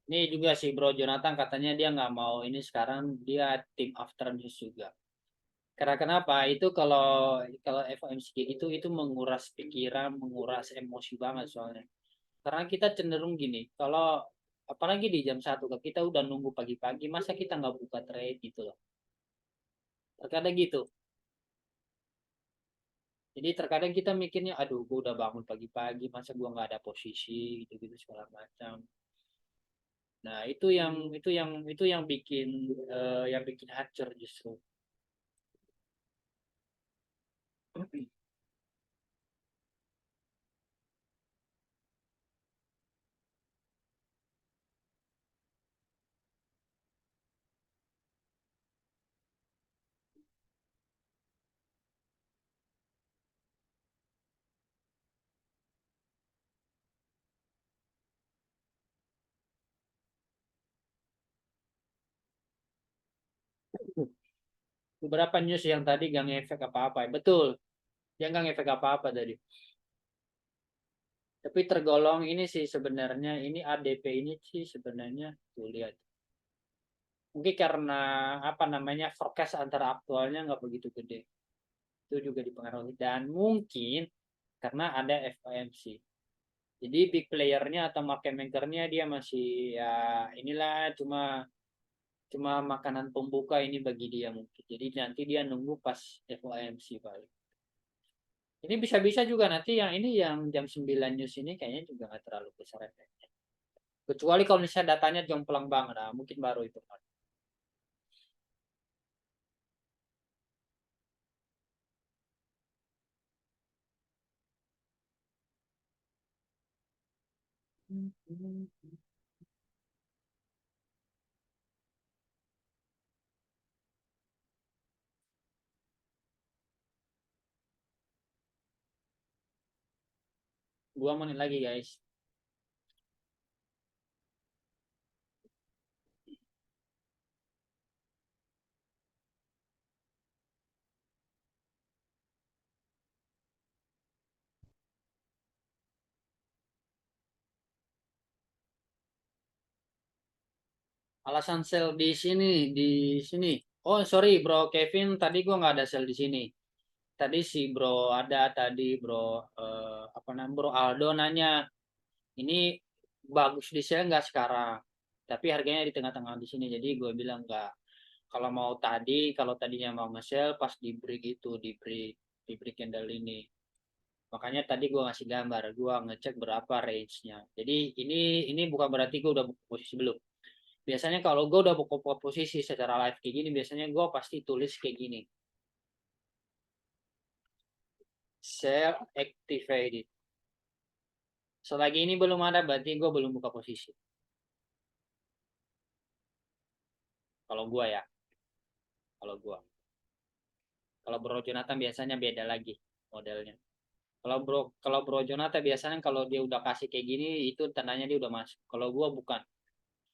Ini juga si Bro Jonathan katanya dia nggak mau ini sekarang dia tim after news juga. Karena kenapa? Itu kalau kalau FOMC itu menguras pikiran, menguras emosi banget soalnya. Karena kita cenderung gini, kalau apalagi di jam 1 kita udah nunggu pagi-pagi, masa kita nggak buka trade gitu loh. Terkadang gitu. Jadi terkadang kita mikirnya, aduh, gue udah bangun pagi-pagi, masa gue nggak ada posisi gitu-gitu segala macam. Nah itu yang bikin hancur justru. Beberapa news yang tadi gak ngefek apa-apa, betul, dia nggak ngefek apa-apa tadi. Tapi tergolong ini sih sebenarnya ini ADP ini sih sebenarnya tuh lihat. Mungkin karena apa namanya forecast antara aktualnya nggak begitu gede. Itu juga dipengaruhi dan mungkin karena ada FOMC. Jadi big playernya atau market makernya dia masih ya inilah cuma cuma makanan pembuka ini bagi dia mungkin. Jadi nanti dia nunggu pas FOMC balik. Ini bisa-bisa juga nanti yang ini yang jam 9 news ini kayaknya juga nggak terlalu besar efeknya. Kecuali kalau misalnya datanya jomplang banget, nah, mungkin baru itu. 2 menit lagi guys. Alasan sel di sini. Oh sorry bro Kevin, tadi gua nggak ada sel di sini. Tadi si bro ada tadi bro apa namanya bro Aldo nanya ini bagus di sel nggak sekarang? Tapi harganya di tengah-tengah di sini. Jadi gue bilang nggak. Kalau mau tadi, kalau tadinya mau nge-sell pas di break itu di break candle ini. Makanya tadi gue ngasih gambar, gue ngecek berapa range-nya. Jadi ini bukan berarti gue udah buka posisi belum. Biasanya kalau gue udah buka posisi secara live kayak gini, biasanya gue pasti tulis kayak gini. Sell activated. Selagi ini belum ada, berarti gue belum buka posisi. Kalau gue ya, kalau gue. Kalau Bro Jonathan biasanya beda lagi modelnya. Kalau Bro Jonathan biasanya kalau dia udah kasih kayak gini itu tandanya dia udah masuk. Kalau gua bukan.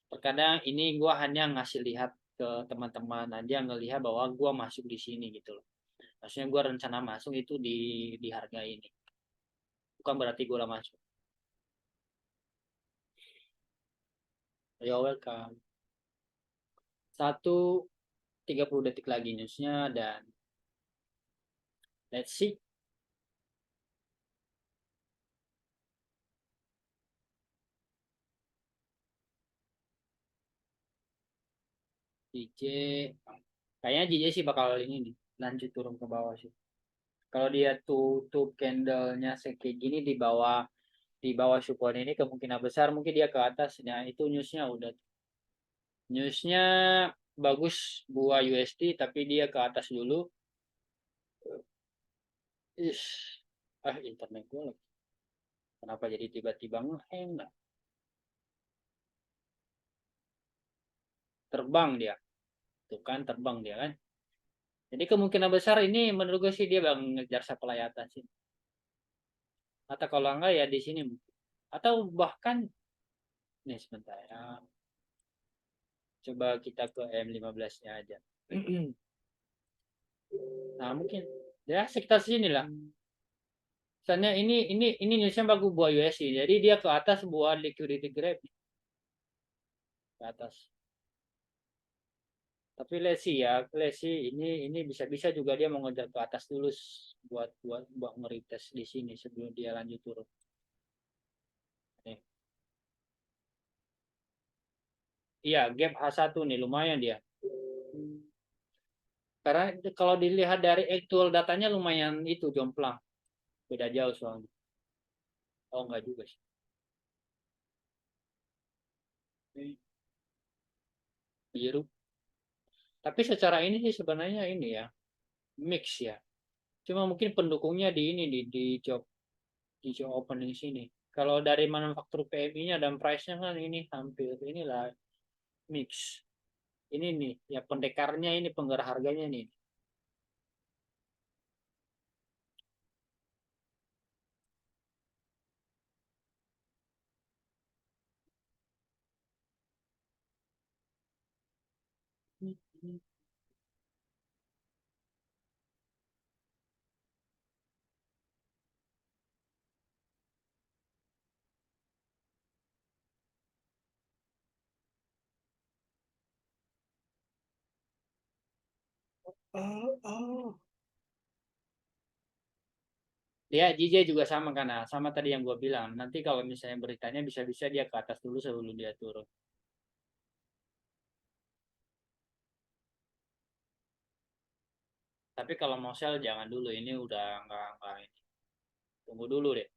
Terkadang ini gua hanya ngasih lihat ke teman-teman aja ngelihat bahwa gua masuk di sini gitu loh. Maksudnya gua rencana masuk itu di harga ini. Bukan berarti gua udah masuk. You're welcome. 1:30 lagi newsnya dan let's see. DJ kayaknya DJ sih bakal ini nih lanjut turun ke bawah sih. Kalau dia tutup candlenya kayak gini di bawah support ini kemungkinan besar mungkin dia ke atas. Nah itu newsnya bagus buat USD tapi dia ke atas dulu. Is internet gue lagi kenapa jadi tiba-tiba ngeheng lah. Terbang dia tuh kan terbang dia kan. Jadi kemungkinan besar ini menurut gue sih dia bang ngejar supply atas sih. Atau kalau enggak ya di sini atau bahkan nih sebentar ya. Coba kita ke M15-nya aja. Nah, mungkin ya sekitar sini lah. Misalnya ini newsnya bagus buat USD. Jadi dia ke atas buat liquidity grab ke atas. Tapi let's see ini bisa-bisa juga dia mau ngejar ke atas dulu buat ngerites di sini sebelum dia lanjut turun. Nih. Iya, gap H1 nih lumayan dia. Karena kalau dilihat dari actual datanya lumayan itu jomplang. Beda jauh soalnya. Oh enggak juga sih. Biru. Tapi secara ini sih sebenarnya ini ya mix ya. Cuma mungkin pendukungnya di ini di job opening sini. Kalau dari manufaktur PMI-nya dan price-nya kan ini hampir inilah mix. Ini nih ya pendekarnya ini penggerak harganya nih. Oh, oh. Dia JJ juga sama karena sama tadi yang gue bilang. Nanti kalau misalnya beritanya bisa-bisa dia ke atas dulu sebelum dia turun. Tapi kalau mau sell jangan dulu. Ini udah nggak ini. Tunggu dulu deh.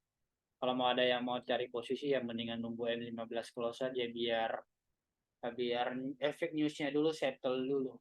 Kalau mau ada yang mau cari posisi ya mendingan nunggu M15 close saja biar biar efek newsnya dulu settle dulu.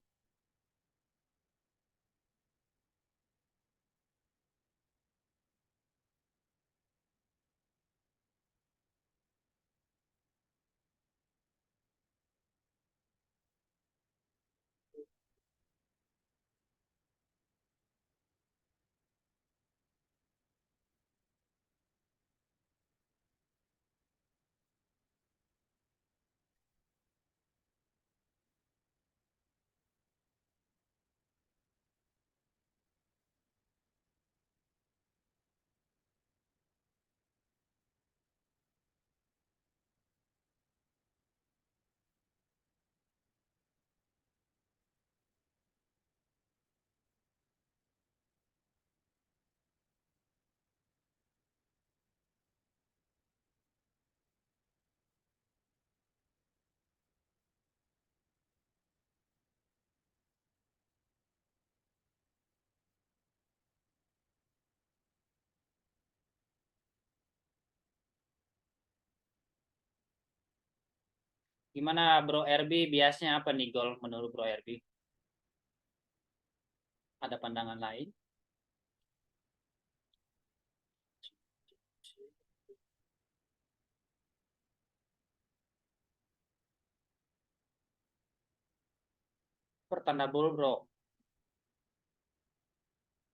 Gimana Bro RB, biasanya apa nih gol menurut Bro RB? Ada pandangan lain? Pertanda bull Bro.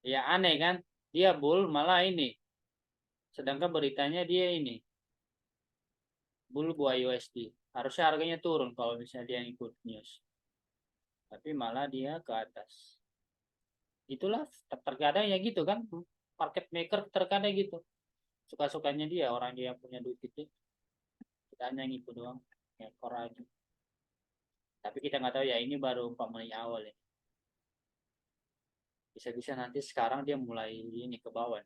Ya aneh kan? Dia bull malah ini. Sedangkan beritanya dia ini. Bull buy USD. Harusnya harganya turun kalau misalnya dia ikut news. Tapi malah dia ke atas. Itulah terkadang ya gitu kan. Market maker terkadang gitu. Suka-sukanya dia, orang dia punya duit gitu. Kita hanya ngikut doang. Ngekor aja. Tapi kita nggak tahu ya, ini baru pemain awal ya. Bisa-bisa nanti sekarang dia mulai ini ke bawah.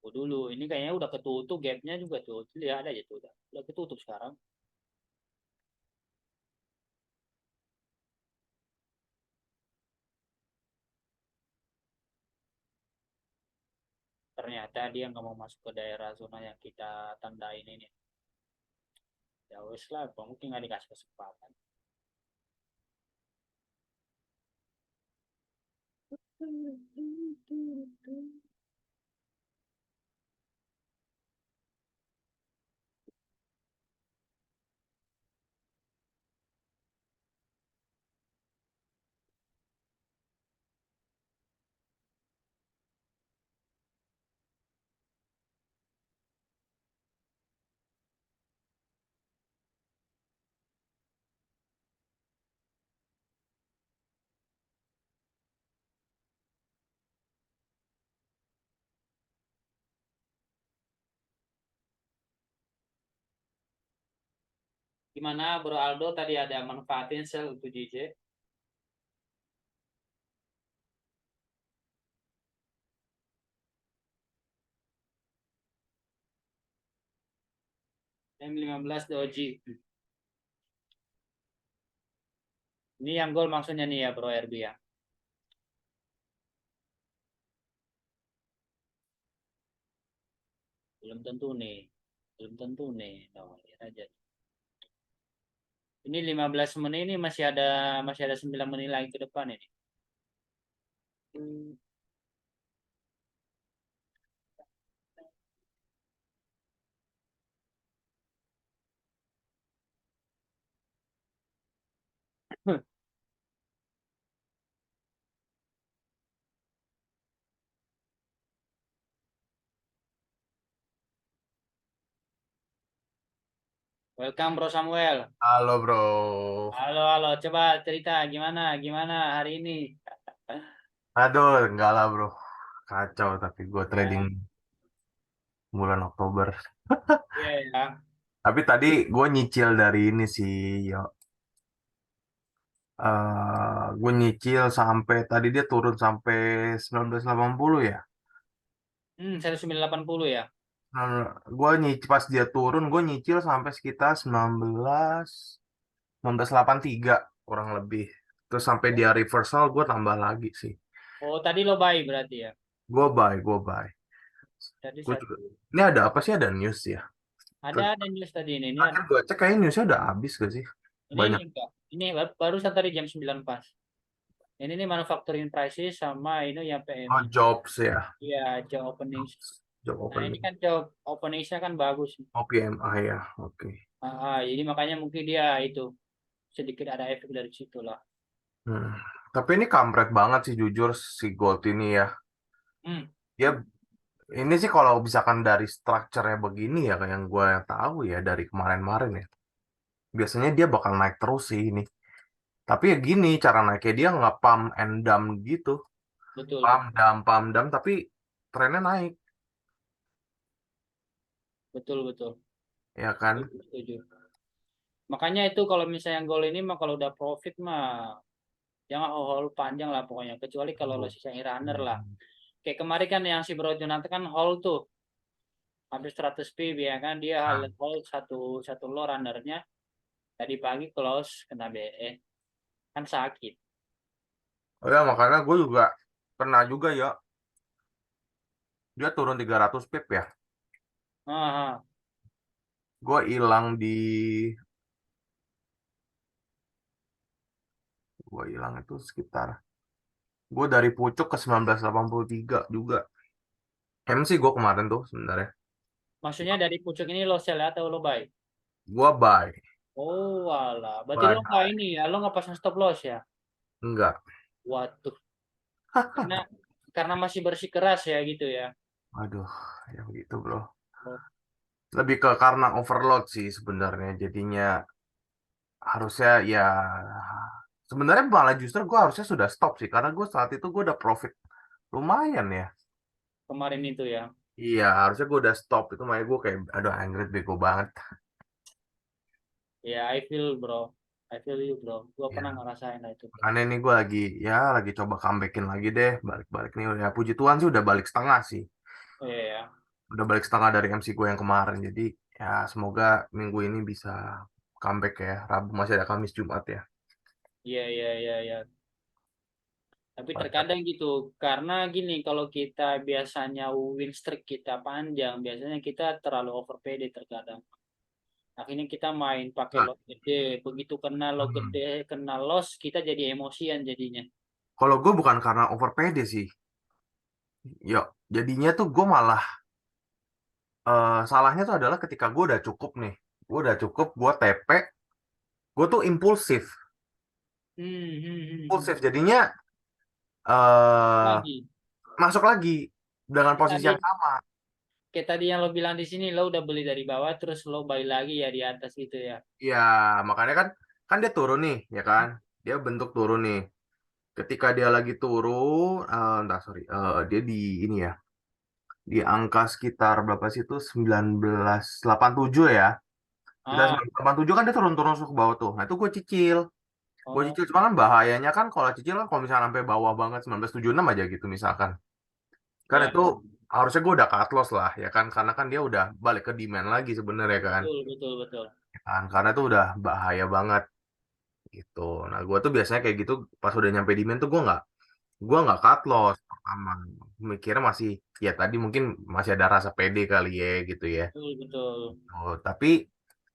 Oh, dulu ini kayaknya udah ketutup gapnya juga tuh. Lihat aja tuh udah ketutup sekarang. Ternyata dia nggak mau masuk ke daerah zona yang kita tandain ini. Ya wes lah, mungkin nggak dikasih kesempatan. Gimana Bro Aldo, tadi ada manfaatin sel untuk JJ? M15 Doji. Ini yang gol maksudnya nih ya Bro RB ya. Belum tentu nih. Belum tentu nih. Oh, lihat aja. Ini 15 menit ini masih ada 9 menit lagi ke depan ini. Welcome Bro Samuel. Halo bro. Halo, halo. Coba cerita gimana, gimana hari ini? Aduh, enggak lah bro. Kacau tapi gue trading Ya, bulan Oktober. iya ya. Tapi tadi gue nyicil dari ini sih, yo. Gue nyicil sampai tadi dia turun sampai 1980 ya. 1980 ya. Gue nyicil pas dia turun, gue nyicil sampai sekitar 1983 kurang lebih. Terus sampai dia reversal, gue tambah lagi sih. Oh, tadi lo buy berarti ya. Gue buy. Tadi Gua saya juga. Ini ada apa sih? Ada news ya? ada news tadi ini. Ini ada. Terakhir gue cek kayaknya newsnya udah habis gak sih? Ini Banyak. enggak. Ini barusan tadi jam 9 pas. Ini nih manufacturing prices sama ini yang Oh, PMI. jobs ya. Iya, job opening. Job Nah, ini opening. kan job openingnya kan bagus. Oh, PMI ya. Oke. Jadi makanya mungkin dia itu sedikit ada efek dari situ lah. Hmm. Tapi ini kampret banget sih jujur si Gold ini ya. Hmm, Ya ini sih kalau misalkan dari structure-nya begini ya kayak yang gue tahu ya dari kemarin-kemarin ya. Biasanya dia bakal naik terus sih ini. Tapi ya gini cara naiknya dia nggak pump and dump gitu. betul, Pump dump tapi trennya naik betul, betul. ya kan. Setuju, setuju. Makanya itu kalau misalnya gol ini mah kalau udah profit mah jangan hold panjang lah pokoknya. Kecuali kalau lo Oh. sisanya runner lah. Hmm. Kayak kemarin kan yang si Bro Jonathan kan hold tuh habis 100 pip ya kan dia Nah, hold satu satu lo runnernya tadi pagi close kena BE kan sakit. oh ya makanya gue juga pernah juga ya dia turun 300 pip ya. Ah, Gue hilang di gue hilang itu sekitar gue dari pucuk ke 1983 juga. MC gue kemarin tuh sebenarnya. maksudnya dari pucuk ini lo sell atau lo buy? Gue buy. Oh, alah. Berarti lo Buy. nggak ini ya, lo nggak pasang stop loss ya? Enggak. Waduh, karena masih bersikeras ya gitu ya. Aduh, ya begitu bro. Oh, Lebih ke karena overload sih sebenarnya. Jadinya harusnya ya sebenarnya malah justru gue harusnya sudah stop sih karena gue saat itu gue udah profit lumayan ya. kemarin itu ya. Iya, harusnya gue udah stop itu makanya gue kayak aduh anjir bego banget. Ya, I feel bro. I feel you bro. Gua Ya, pernah ngerasain lah itu bro. makanya ini gue lagi coba comebackin lagi deh, balik-balik nih udah puji Tuhan sih udah balik setengah sih. Iya ya. Udah balik setengah dari MC gue yang kemarin. Jadi ya semoga minggu ini bisa comeback ya. Rabu masih ada Kamis Jumat ya. Iya iya iya iya. Tapi terkadang gitu, karena gini, kalau kita biasanya win streak kita panjang, biasanya kita terlalu over PD terkadang. Akhirnya kita main pakai Nah, lot gede, begitu kena lot hmm. gede, kena loss, kita jadi emosian jadinya. Kalau gue bukan karena over PD sih. Yuk, jadinya tuh gue malah salahnya tuh adalah ketika gue udah cukup nih. Gue udah cukup, gue TP, gue tuh impulsif. Impulsif Hmm. jadinya eh Lagi, masuk lagi dengan kayak posisi tadi, yang sama. kayak tadi yang lo bilang di sini, lo udah beli dari bawah, terus lo buy lagi ya di atas gitu ya. Ya, makanya kan kan dia turun nih, ya kan? Dia bentuk turun nih. Ketika dia lagi turun, entar sorry, dia di ini ya, di angka sekitar berapa sih itu 1987 ya. Kita Ah, 1987 kan dia turun-turun ke bawah tuh. Nah, itu gue oh, cicil cuma kan bahayanya kan kalau cicil kan kalau misalnya sampai bawah banget 1976 aja gitu misalkan. Kan ya, itu harusnya gue udah cut loss lah ya kan karena kan dia udah balik ke demand lagi sebenarnya kan. betul betul betul. Ya kan? Karena itu udah bahaya banget gitu. Nah, gue tuh biasanya kayak gitu pas udah nyampe demand tuh gue nggak cut loss pertama. Mikirnya masih ya tadi mungkin masih ada rasa pede kali ya gitu ya. Betul, betul. Oh, tapi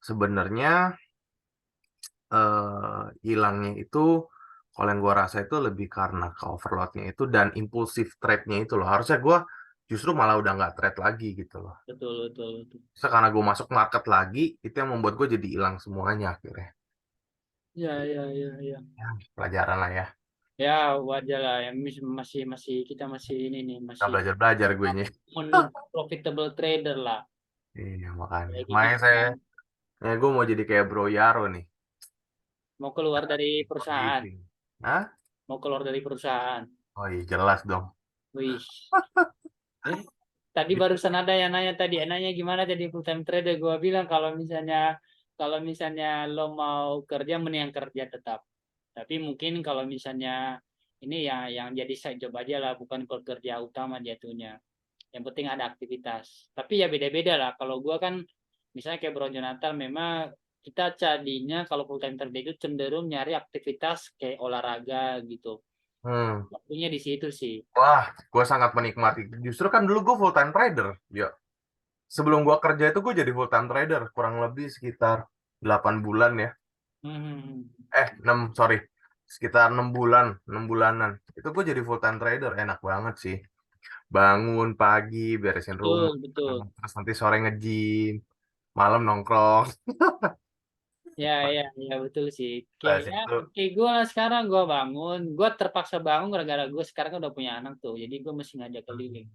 sebenarnya hilangnya itu kalau yang gue rasa itu lebih karena ke overloadnya itu dan impulsif trade-nya itu loh. Harusnya gue justru malah udah nggak trade lagi gitu loh. Betul, betul, betul. Karena gue masuk market lagi, itu yang membuat gue jadi hilang semuanya akhirnya. Ya, ya, ya, ya. Ya, pelajaran lah ya. Ya, wajar lah. Ya, masih, masih, kita masih ini nih, Kita masih belajar-belajar gue nya. menuju profitable trader lah. Iya, makanya. Kayak gini Makanya kan. gue mau jadi kayak Bro Yaro nih. Mau keluar dari perusahaan. Living. Hah? Mau keluar dari perusahaan. Oh iya, jelas dong. Wih. Eh, tadi barusan ada yang nanya tadi, nanya gimana jadi full time trader. Gua bilang kalau misalnya lo mau kerja mending kerja tetap. Tapi mungkin kalau misalnya ini ya yang jadi side job aja lah, bukan kerja utama jatuhnya. Yang penting ada aktivitas. Tapi ya beda-beda lah. Kalau gua kan misalnya kayak Bro Jonathan memang kita jadinya kalau full time trader itu cenderung nyari aktivitas kayak olahraga gitu. Hmm. Waktunya di situ sih. Wah, gue sangat menikmati. Justru kan dulu gue full time trader. Ya, sebelum gue kerja itu gue jadi full time trader. Kurang lebih sekitar 8 bulan ya. Hmm, 6, sorry. Sekitar 6 bulan, 6 bulanan. Itu gue jadi full time trader. Enak banget sih. Bangun pagi, beresin rumah. betul, betul. Terus nanti sore nge-gym. Malam nongkrong. Ya, ya, ya betul sih. Kayak Pas ya, itu. kayak gue lah sekarang gue bangun, gue terpaksa bangun gara-gara gue sekarang kan udah punya anak tuh, jadi gue mesti ngajak keliling.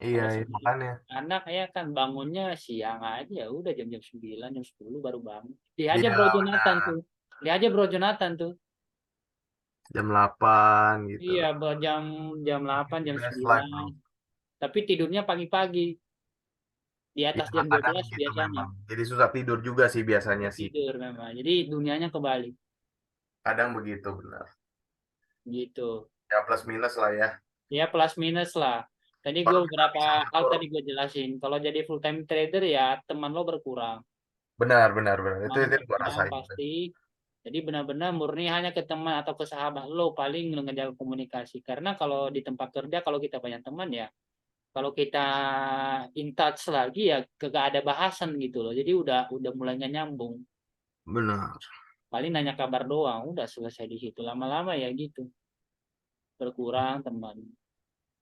Iya, Kalau iya, sebelum makanya. anak ya kan bangunnya siang aja, ya udah jam-jam 9 jam 10 baru bangun. Dia aja Iya, Bro Jonathan udah tuh. Dia aja Bro Jonathan tuh. jam 8 gitu. Iya, jam jam 8 jam Best life, 9 bro. tapi tidurnya pagi-pagi di Ya, atas jam dua kadang belas gitu biasanya. memang. Jadi susah tidur juga sih biasanya Susah sih. tidur memang. Jadi dunianya kebalik Kadang begitu, benar. gitu. Ya plus minus lah ya. Ya plus minus lah. Tadi gue Baru kita beberapa bisa hal ngatur. tadi gue jelasin. Kalau jadi full time trader ya teman lo berkurang. Benar, benar, benar. Itu Teman lo yang gue berkurang rasain. pasti. Jadi benar-benar murni hanya ke teman atau ke sahabat lo paling lo ngejaga komunikasi. Karena kalau di tempat kerja kalau kita banyak teman ya Kalau kita in touch lagi ya kagak ada bahasan gitu loh. Jadi udah mulai nggak nyambung. Benar. Paling nanya kabar doang, udah selesai di situ. Lama-lama ya gitu, berkurang teman.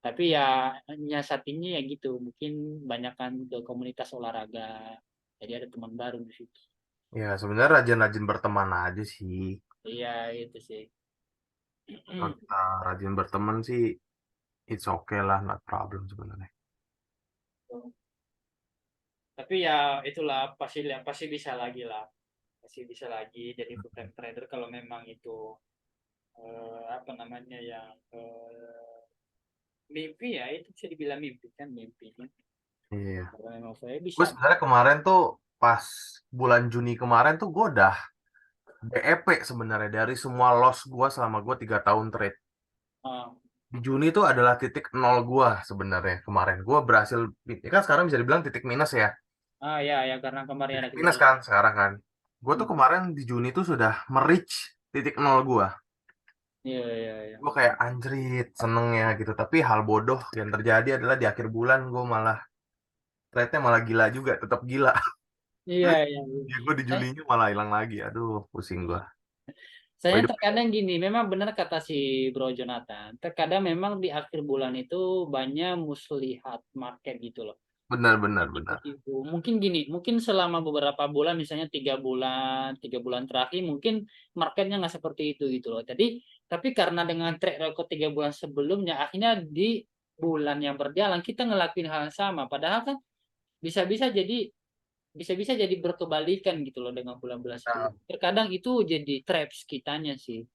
Tapi ya nyiasatinya ya gitu, mungkin banyakkan ke komunitas olahraga. Jadi ada teman baru di situ. Ya, sebenarnya rajin-rajin berteman aja sih. Iya, itu sih. Kalau kita rajin berteman sih, it's okay lah, not problem sebenarnya. Tapi ya itulah pasti bisa lagi lah. Pasti bisa lagi jadi full time trader kalau memang itu apa namanya yang mimpi ya itu bisa dibilang mimpi kan mimpinya. Iya. Kalau memang saya Gue bisa. sebenarnya kemarin tuh pas bulan Juni kemarin tuh gue udah BEP sebenarnya dari semua loss gue selama gue 3 tahun trade. Ah, Di Juni itu adalah titik nol gue sebenarnya kemarin. Gue berhasil, ya kan sekarang bisa dibilang titik minus ya. ya ya karena kemarin ada Titik minus kejadian. kan sekarang kan. Gue tuh Hmm. kemarin di Juni tuh sudah merich titik nol gue. Iya iya iya. Gue kayak anjrit senengnya gitu. Tapi hal bodoh yang terjadi adalah di akhir bulan gue malah trade-nya malah gila juga, tetap gila. Iya iya. Iya. Ya gue di Saya, Julinya malah hilang lagi. Aduh, pusing gue. saya By the way, terkadang gini, memang benar kata si Bro Jonathan. Terkadang memang di akhir bulan itu banyak muslihat market gitu loh. benar benar benar. Tipu-tipu. Mungkin gini, mungkin selama beberapa bulan, misalnya 3 bulan terakhir, mungkin marketnya nggak seperti itu gitu loh. Tapi karena dengan track record 3 bulan sebelumnya, akhirnya di bulan yang berjalan kita ngelakuin hal yang sama. Padahal kan bisa-bisa jadi bisa-bisa jadi berkebalikan gitu loh dengan bulan-bulan Nah, sebelumnya. Terkadang itu jadi traps kitanya sih.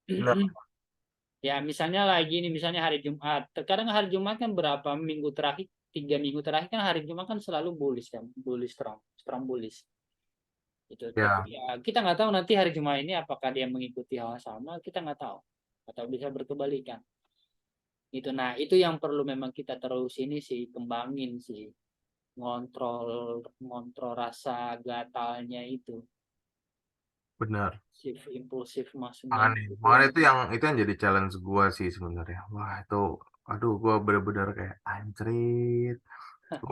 benar. Ya misalnya lagi nih, misalnya hari Jumat. Terkadang hari Jumat kan berapa minggu terakhir, 3 minggu terakhir kan hari Jumat kan selalu bullish kan, bullish strong, strong bullish. Itu. Tapi Ya, ya kita nggak tahu nanti hari Jumat ini apakah dia mengikuti hal yang sama, kita nggak tahu. Atau bisa berkebalikan. Itu. Nah itu yang perlu memang kita terus ini sih kembangin sih, ngontrol ngontrol rasa gatalnya itu, benar. impulsif masuknya Makanya, itu makanya yang itu yang jadi challenge gue sih sebenarnya. Wah, itu aduh gue bener-bener kayak anjrit.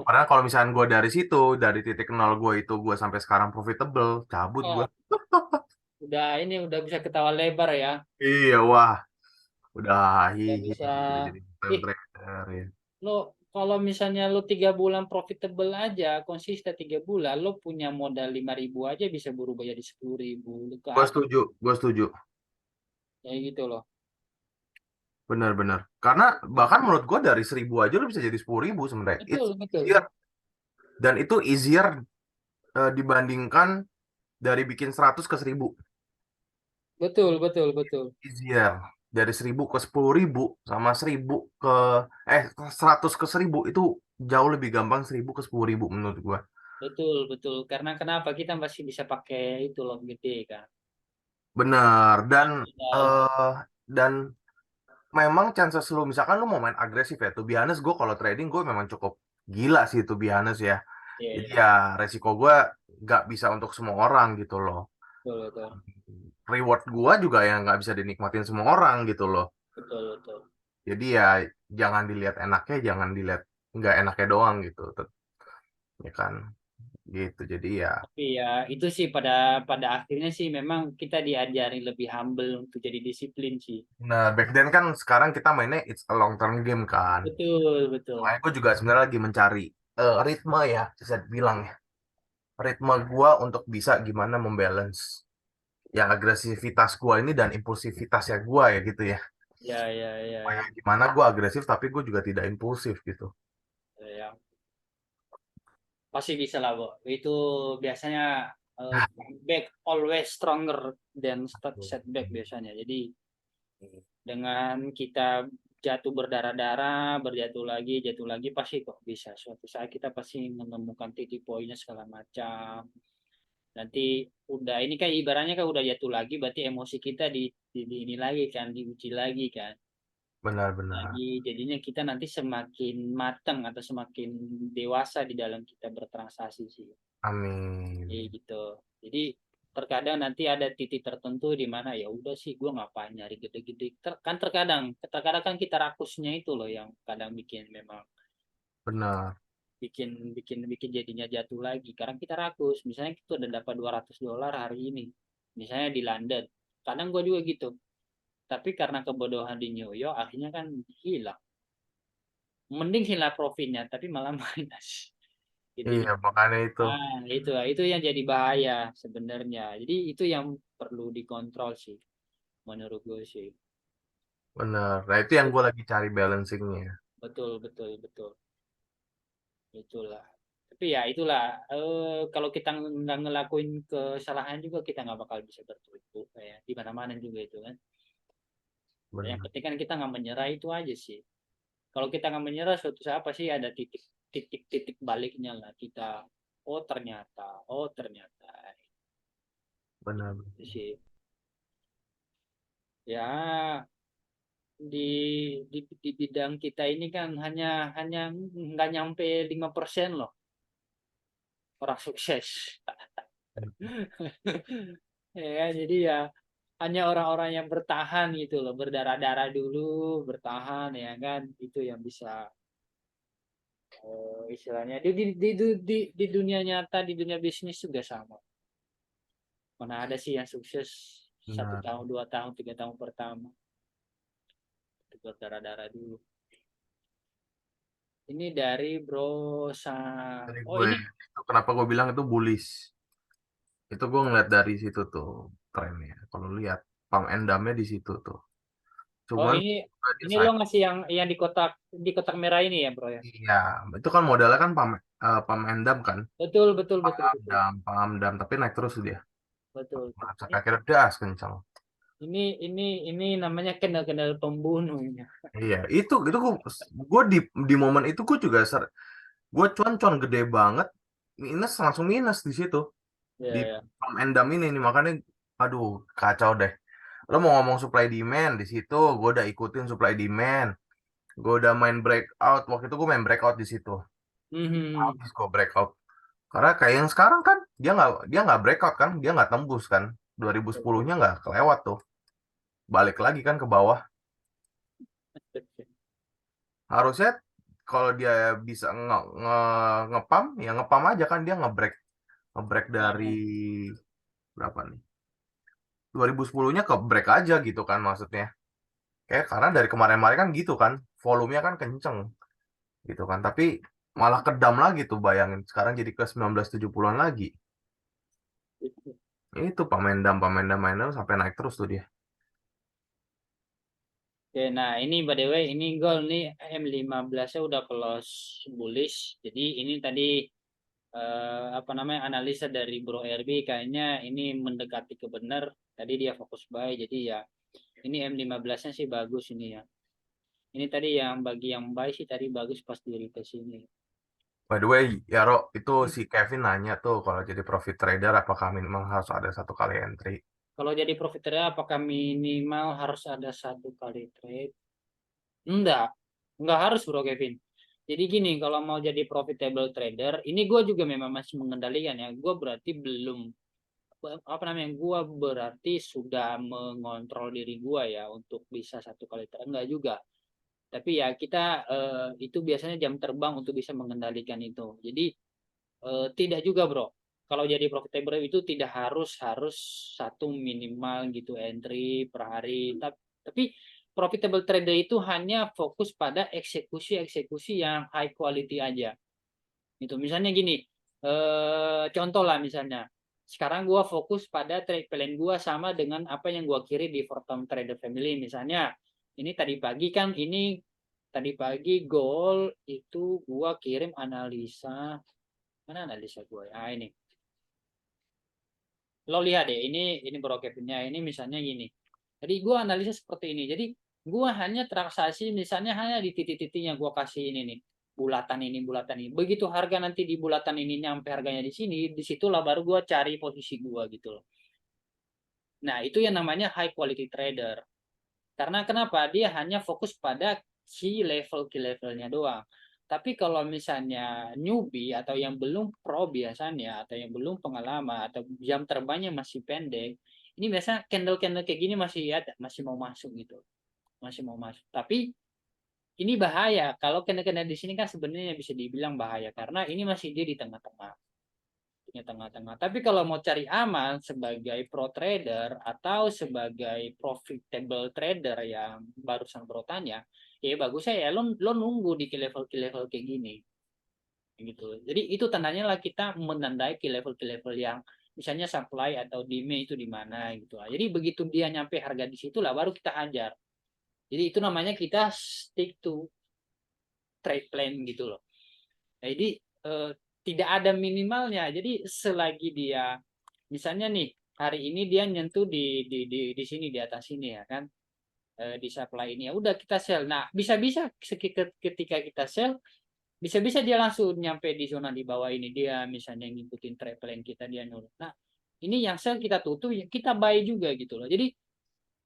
Padahal kalau misalnya gue dari situ, dari titik nol gue itu gue sampai sekarang profitable, cabut gue. oh, udah bisa ketawa lebar ya. Iya, wah, udah Udah hihi bisa udah jadi content ih trader ya. lo kalau misalnya lo 3 bulan profitable aja konsisten 3 bulan lo punya modal 5.000 aja bisa berubah jadi 10.000 lo ke Gue atas setuju, gue setuju. kayak gitu loh. Benar-benar. Karena bahkan menurut gue dari 1.000 aja lu bisa jadi 10.000 sebenarnya. It's Betul betul easier. Dan itu easier dibandingkan dari bikin 100 ke 1.000. betul betul betul Easier. Dari 1.000 ke 10.000 sama 1.000 ke 100 ke 1.000 itu jauh lebih gampang 1.000 ke 10.000 menurut gua. betul betul karena kenapa kita masih bisa pakai itu loh gede kan. Benar. Dan Modal. eh dan memang chances lu misalkan lu mau main agresif ya. To be honest gue kalau trading gue memang cukup gila sih to be honest ya. Iya Jadi iya ya resiko gue nggak bisa untuk semua orang gitu loh. betul betul Reward gua juga yang nggak bisa dinikmatin semua orang gitu loh. betul betul. Jadi ya jangan dilihat enaknya, jangan dilihat nggak enaknya doang gitu. Ya kan gitu. Jadi ya Tapi ya itu sih pada pada akhirnya sih memang kita diajari lebih humble untuk jadi disiplin sih. nah back then kan sekarang kita mainnya it's a long term game kan. Betul betul. Makanya gue juga sebenarnya lagi mencari ritme ya, bisa bilang ya. Ritme gua untuk bisa gimana membalance yang agresivitas gua ini dan impulsivitasnya gua ya gitu ya. Ya ya ya Supaya ya. gimana gua agresif tapi gue juga tidak impulsif gitu. Ya, pasti bisa lah, Bo. Itu biasanya Ah, back always stronger than setback biasanya. Jadi dengan kita jatuh berdarah-darah, jatuh lagi pasti kok bisa. Suatu saat kita pasti menemukan titik poinnya segala macam. Nanti udah ini kan ibaratnya kan udah jatuh lagi, berarti emosi kita di ini lagi kan, diuji lagi kan. benar-benar. Lagi jadinya kita nanti semakin matang atau semakin dewasa di dalam kita bertransaksi sih. Kayak Amin. gitu. Jadi terkadang nanti ada titik tertentu di mana ya udah sih gue ngapain nyari gede-gede. Kan terkadang kan kita rakusnya itu loh yang kadang bikin memang Benar. bikin bikin bikin jadinya jatuh lagi karena kita rakus. Misalnya kita udah dapat $200 hari ini, misalnya di London. Kadang gue juga gitu. Tapi karena kebodohan di New York akhirnya kan hilang. Mending hilang profitnya tapi malah minus. Iya, Jadinya makanya itu. itu yang jadi bahaya sebenarnya. Jadi itu yang perlu dikontrol sih menurut gue sih. Benar. Nah, itu yang gue lagi cari balancingnya. Betul betul betul. Itulah. Tapi ya itulah kalau kita nggak ngelakuin kesalahan juga kita nggak bakal bisa bertumbuh kayak di mana-mana juga itu kan. Yang Benar. penting kan kita nggak menyerah itu aja sih. Kalau kita nggak menyerah suatu saat pasti ada titik baliknya lah kita. Oh ternyata Benar. itu sih. Ya di bidang kita ini kan hanya hanya nggak nyampe 5% loh orang sukses. Ya, kan? Jadi ya hanya orang-orang yang bertahan gitu loh, berdarah-darah dulu, bertahan ya kan, itu yang bisa istilahnya di dunia nyata, di dunia bisnis juga sama. Mana ada sih yang sukses satu Benar. tahun, 2 tahun, 3 tahun pertama, itu berdarah-darah dulu. Ini dari Bro Sa. Dari Oh gue, ini, itu kenapa gue bilang itu bullish. Itu gue ngeliat dari situ tuh trennya. Kalau lihat pump and dump-nya di situ tuh. oh Cuman dia ini lo sayang. ngasih yang di kotak merah ini ya Bro ya. Iya, itu kan modalnya kan pump and dump kan. Betul betul betul betul Pump dump, tapi naik terus dia. betul. Sampai akhirnya das kencang. Ini namanya kendal-kendal pembunuh ini. Iya, itu gue di momen itu gue juga gue cuan gede banget, minus langsung minus di situ Ya di ya. pump and dump ini nih makanya aduh kacau deh. Lo mau ngomong supply demand di situ, gue udah ikutin supply demand, gue udah main breakout waktu itu gue main breakout di situ, Mhm. habis gue breakout karena kayak yang sekarang kan dia nggak breakout kan, dia nggak tembus kan, 2010-nya nggak kelewat tuh, balik lagi kan ke bawah. Harusnya kalau dia bisa ngepam ya ngepam aja kan, dia ngebreak ngebreak dari Nah, berapa nih, 2010-nya ke break aja gitu kan maksudnya, kayak karena dari kemarin-kemarin kan gitu kan, volumenya kan kenceng gitu kan, tapi malah kedam lagi tuh, bayangin sekarang jadi ke 1970-an lagi. Itu pamendam sampai naik terus tuh dia. oke, nah ini by the way ini gold nih M15-nya udah close bullish. Jadi ini tadi apa namanya analisa dari Bro RB kayaknya ini mendekati ke benar. Tadi dia fokus buy. Jadi ya ini M15-nya sih bagus ini ya. Ini tadi yang bagi yang buy sih tadi bagus pas diri ke sini. By the way, ya Ro, itu si Kevin nanya tuh kalau jadi profit trader apakah memang harus ada satu kali entry. Kalau jadi profit trader apakah minimal harus ada 1 kali trade? Enggak harus Bro Kevin. Jadi gini, kalau mau jadi profitable trader, ini gue juga memang masih mengendalikan ya. Gue berarti belum apa namanya? Gue berarti sudah mengontrol diri gue ya untuk bisa 1 kali trade. Enggak juga. Tapi ya kita itu biasanya jam terbang untuk bisa mengendalikan itu. Jadi tidak juga bro. Kalau jadi profitable itu tidak harus harus satu minimal gitu entry per hari. Tapi profitable trader itu hanya fokus pada eksekusi yang high quality aja. Itu misalnya gini, contoh lah misalnya. Sekarang gua fokus pada trade plan gua sama dengan apa yang gua kiri di Fortum Trader Family. Misalnya, ini tadi pagi goal itu gua kirim analisa. Mana analisa gue? Ini. Lo lihat deh, ini brokernya ini misalnya gini. Jadi gue analisa seperti ini. Jadi gue hanya transaksi misalnya hanya di titik-titik yang gue kasih ini nih. Bulatan ini. Begitu harga nanti di bulatan ini nyampe harganya di sini, disitulah baru gue cari posisi gue gitu loh. Nah itu yang namanya high quality trader. Karena kenapa? Dia hanya fokus pada key levelnya doang. Tapi kalau misalnya newbie atau yang belum pro biasanya atau yang belum pengalaman atau jam terbangnya masih pendek, ini biasa candle-candle kayak gini masih ada, masih mau masuk gitu. Masih mau masuk. Tapi ini bahaya. Kalau candle-candle di sini kan sebenarnya bisa dibilang bahaya karena ini masih dia di tengah-tengah. Di tengah-tengah. Tapi kalau mau cari aman sebagai pro trader atau sebagai profitable trader yang barusan bertanya, ya bagusnya ya lo nunggu di level kayak gini gitu. Jadi itu tandanya lah kita menandai ke level yang misalnya supply atau demand itu di mana gitu lah. Jadi begitu dia nyampe harga di situ lah baru kita hajar. Jadi itu namanya kita stick to trade plan gitu loh. Jadi tidak ada minimalnya. Jadi selagi dia misalnya nih hari ini dia nyentuh di sini di atas sini ya kan, di supply ini ya udah kita sell. Nah bisa-bisa ketika kita sell bisa-bisa dia langsung nyampe di zona di bawah ini dia misalnya ngikutin trade plan kita dia nurut. Nah ini yang sell kita tutup ya kita buy juga gitu loh. Jadi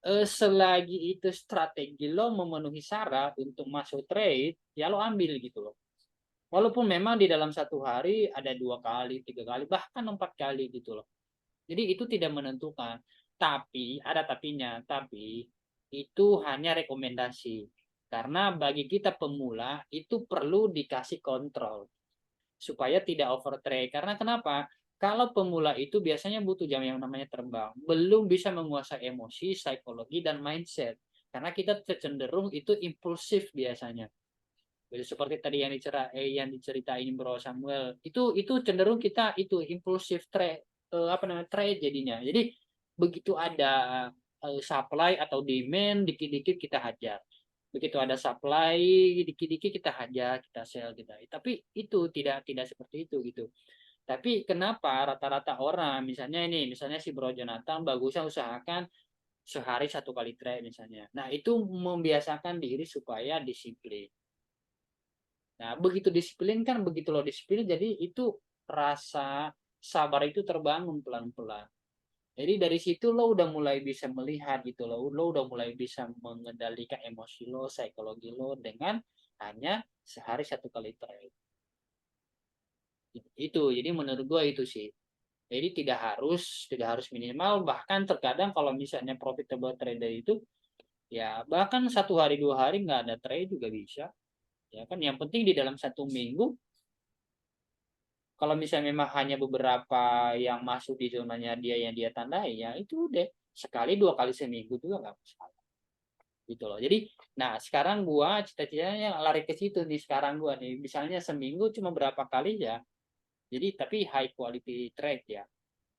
selagi itu strategi lo memenuhi syarat untuk masuk trade ya lo ambil gitu loh. Walaupun memang di dalam satu hari ada 2 kali, 3 kali, bahkan 4 kali gitu loh. Jadi itu tidak menentukan. Tapi ada tapinya. Tapi itu hanya rekomendasi. Karena bagi kita pemula itu perlu dikasih kontrol supaya tidak overtrade. Karena kenapa? Kalau pemula itu biasanya butuh jam yang namanya terbang. Belum bisa menguasai emosi, psikologi, dan mindset. Karena kita cenderung itu impulsif biasanya. Jadi seperti tadi yang diceritain Bro Samuel, itu cenderung kita itu impulsif trade trade jadinya. Jadi begitu ada supply atau demand dikit-dikit kita hajar. Begitu ada supply dikit-dikit kita hajar, kita sell kita. Tapi itu tidak seperti itu gitu. Tapi kenapa rata-rata orang misalnya ini, misalnya si Bro Jonathan bagusnya usahakan sehari 1 kali trade misalnya. Nah, itu membiasakan diri supaya disiplin. Nah, begitu disiplin kan begitu lo disiplin jadi itu rasa sabar itu terbangun pelan-pelan. Jadi dari situ lo udah mulai bisa melihat gitu lo udah mulai bisa mengendalikan emosi lo, psikologi lo dengan hanya sehari 1 kali trade. Itu jadi menurut gua itu sih. Jadi tidak harus minimal bahkan terkadang kalau misalnya profitable trader itu ya bahkan 1 hari 2 hari nggak ada trade juga bisa. Ya kan yang penting di dalam 1 minggu kalau misalnya memang hanya beberapa yang masuk di zonanya dia yang dia tandai ya itu deh sekali 2 kali seminggu juga nggak masalah gitu loh. Jadi nah sekarang gua cita-citanya lari ke situ nih sekarang gua nih misalnya seminggu cuma berapa kali ya jadi tapi high quality trade ya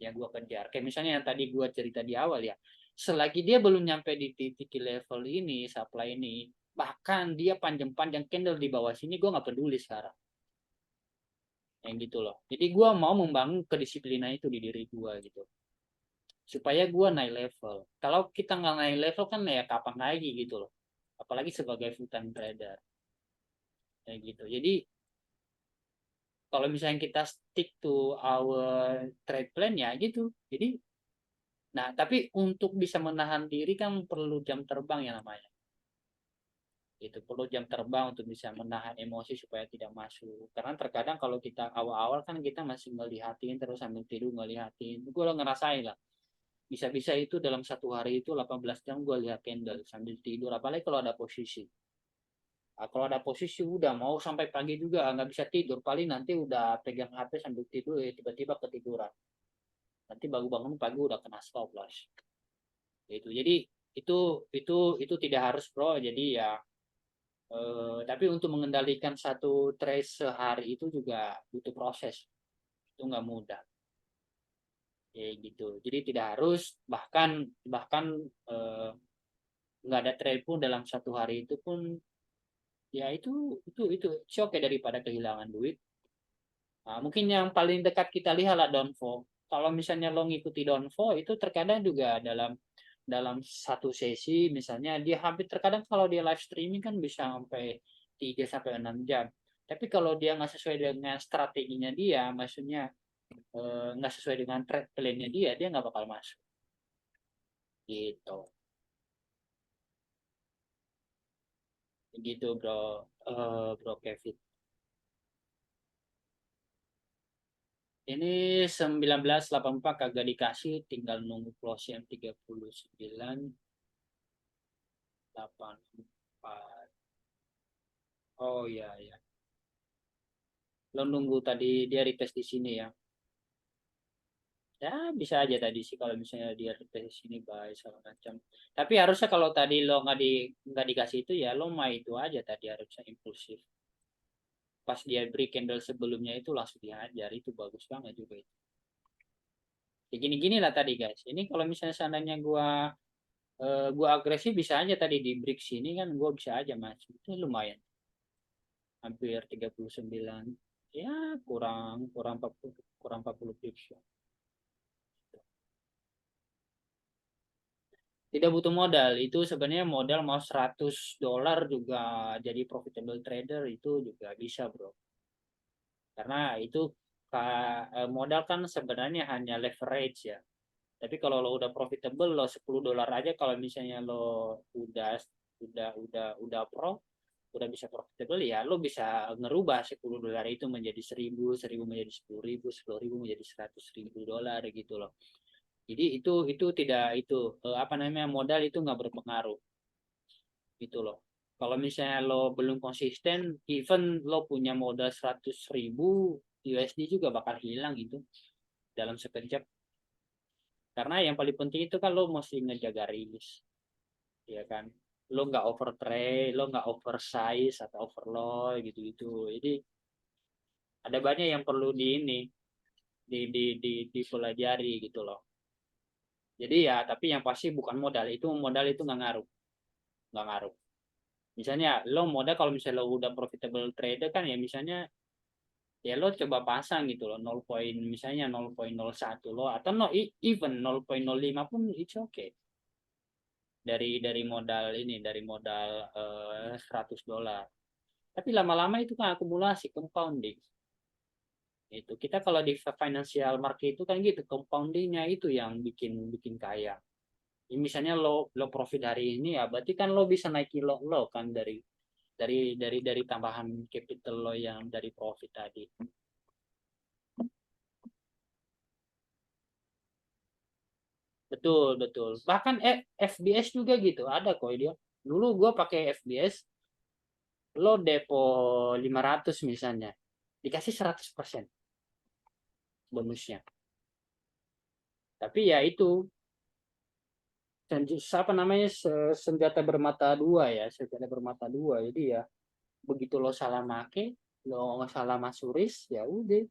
yang gua kejar kayak misalnya yang tadi gua cerita di awal ya selagi dia belum nyampe di titik level ini supply ini bahkan dia panjang-panjang candle di bawah sini gua nggak peduli sekarang yang gitu loh. Jadi gue mau membangun kedisiplinan itu di diri gue gitu supaya gue naik level. Kalau kita nggak naik level kan ya kapan lagi gitu loh. Apalagi sebagai full time trader kayak gitu. Jadi kalau misalnya kita stick to our trade plan ya gitu. Jadi nah tapi untuk bisa menahan diri kan perlu jam terbang ya namanya. Itu perlu jam terbang untuk bisa menahan emosi supaya tidak masuk karena terkadang kalau kita awal-awal kan kita masih ngelihatin terus sambil tidur ngelihatin gue lo ngerasain lah bisa-bisa itu dalam 1 hari itu 18 jam gue lihat candle sambil tidur apalagi kalau ada posisi nah, kalau ada posisi udah mau sampai pagi juga nggak bisa tidur paling nanti udah pegang HP sambil tidur ya tiba-tiba ketiduran nanti bangun-bangun pagi udah kena stop loss itu jadi itu itu tidak harus bro jadi ya tapi untuk mengendalikan satu trade sehari itu juga butuh proses itu nggak mudah kayak gitu jadi tidak harus bahkan bahkan nggak ada trade pun dalam 1 hari itu pun ya itu shock ya daripada kehilangan duit. Nah, mungkin yang paling dekat kita lihat lah downfall. Kalau misalnya lo ngikuti downfall itu terkadang juga dalam dalam satu sesi misalnya dia hampir terkadang kalau dia live streaming kan bisa sampai 3 sampai 6 jam. Tapi kalau dia nggak sesuai dengan strateginya dia, maksudnya nggak sesuai dengan trade plan-nya dia nggak bakal masuk. Gitu. Gitu bro, bro Kevin. Ini 1984 kagak dikasih, tinggal nunggu close yang 3984. Oh iya ya. Lo nunggu tadi dia request di sini ya. Ya bisa aja tadi sih kalau misalnya dia request di sini baik segala macam. Tapi harusnya kalau tadi lo nggak dikasih itu ya lo mah itu aja tadi harusnya impulsif. Pas dia beri candle sebelumnya itu langsung dihajar, itu bagus banget juga itu. Ya gini-gini lah tadi guys. Ini kalau misalnya seandainya gua agresif bisa aja tadi di break sini kan gua bisa aja masuk. Itu lumayan. Hampir 39. Ya kurang kurang 40 kurang 40 pips. Tidak butuh modal. Itu sebenarnya modal mau $100 juga jadi profitable trader itu juga bisa, Bro. Karena itu modal kan sebenarnya hanya leverage ya. Tapi kalau lo udah profitable lo $10 aja kalau misalnya lo udah pro, udah bisa profitable ya lo bisa ngerubah $10 itu menjadi 1.000, 1.000 menjadi 10.000, 10.000 menjadi $100.000 gitu loh. Jadi itu tidak itu apa namanya modal itu nggak berpengaruh gitu loh. Kalau misalnya lo belum konsisten, even lo punya modal 100.000 USD juga bakal hilang gitu dalam sekejap. Karena yang paling penting itu kan lo mesti ngejaga risk, ya kan? Lo nggak over trade, lo nggak oversize atau overload gitu-gitu. Jadi ada banyak yang perlu di ini dipelajari gitu loh. Jadi ya, tapi yang pasti bukan modal itu nggak ngaruh. Misalnya lo modal kalau misalnya lo udah profitable trader kan ya misalnya ya lo coba pasang gitu loh 0, misalnya 0,01 lo atau even 0,05 pun it's okay dari modal $100. Tapi lama-lama itu kan akumulasi compounding. Itu kita kalau di financial market itu kan gitu compoundingnya itu yang bikin bikin kaya. Ya, misalnya lo profit hari ini ya berarti kan lo bisa naikin lo kan dari tambahan capital lo yang dari profit tadi. Betul, betul. Bahkan FBS juga gitu, ada kok dia. Dulu gue pakai FBS, lo depo 500 misalnya, dikasih 100% bonusnya. Tapi ya itu, apa namanya, senjata bermata dua ya, senjata bermata dua. Jadi ya, begitu lo salah make, lo salah masuris, ya udah.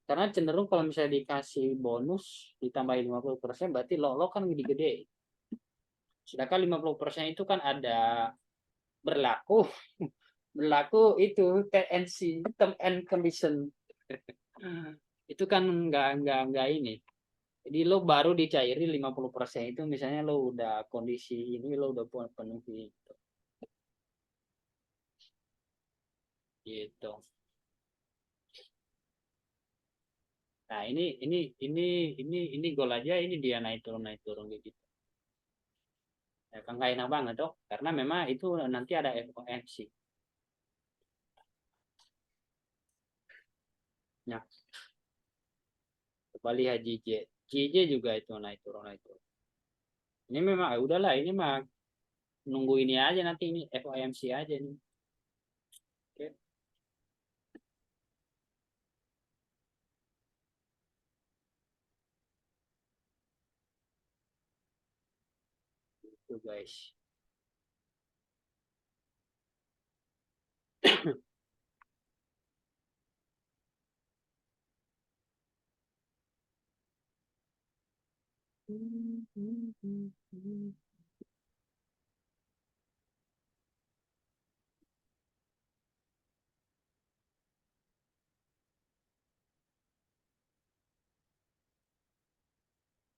Karena cenderung kalau misalnya dikasih bonus, ditambahin 50%, berarti lo kan gede-gede. Sedangkan 50% itu kan ada berlaku berlaku itu TNC, term and condition. Itu kan nggak ini. Jadi lo baru dicairi 50% itu misalnya lo udah kondisi ini lo udah penuhi gitu. Nah, ini gol aja ini dia naik turun gitu. Ya, kan gak enak banget tuh karena memang itu nanti ada FOMC. Nah, coba lihat JJ. JJ juga itu naik turun naik turun. Ini memang udahlah ini mah nunggu ini aja nanti ini FOMC aja nih. Oke, itu guys.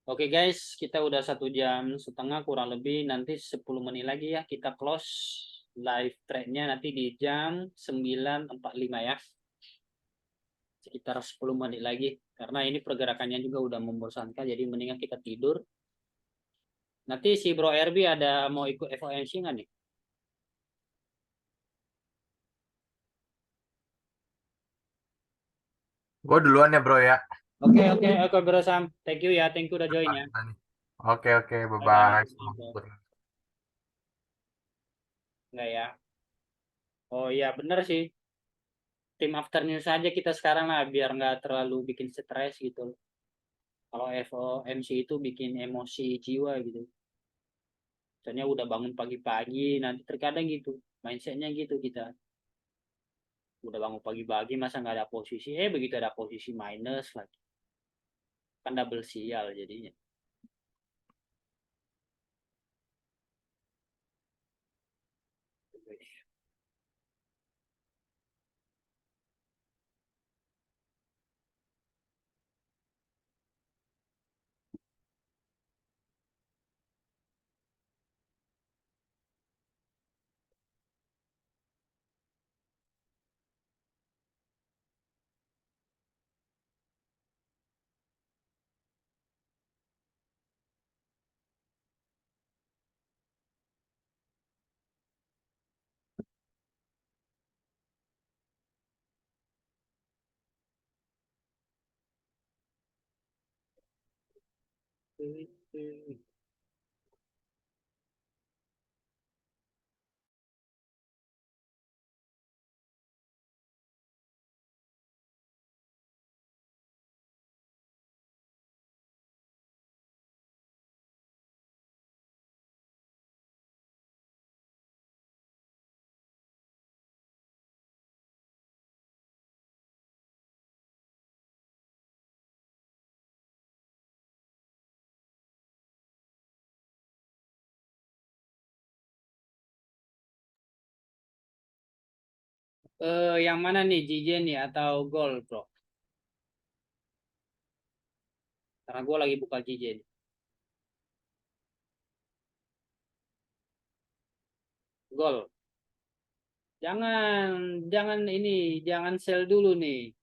Oke guys, kita udah 1 jam setengah kurang lebih. Nanti 10 menit lagi ya kita close live trade-nya nanti di jam 9.45 ya. Sekitar 10 menit lagi. Karena ini pergerakannya juga udah membosankan, jadi mendingan kita tidur. Nanti si Bro RB ada mau ikut FOMC nggak nih? Gue duluan ya bro ya. Oke, Bro Sam. Thank you ya, thank you udah join ya. Oke, Bye bye. bye-bye. Oke. Enggak ya. Oh iya bener sih. Tim afternoon saja kita sekarang lah biar nggak terlalu bikin stres gitu. Kalau FOMC itu bikin emosi jiwa gitu. Soalnya udah bangun pagi-pagi, nanti terkadang gitu. Mindsetnya gitu kita. Udah bangun pagi-pagi masa nggak ada posisi. Begitu ada posisi minus lagi. Kan double sial jadinya. Yang mana nih, JJ nih atau Gol, bro? Karena gue lagi buka JJ nih. Gol. Jangan, jangan ini, jangan sell dulu nih.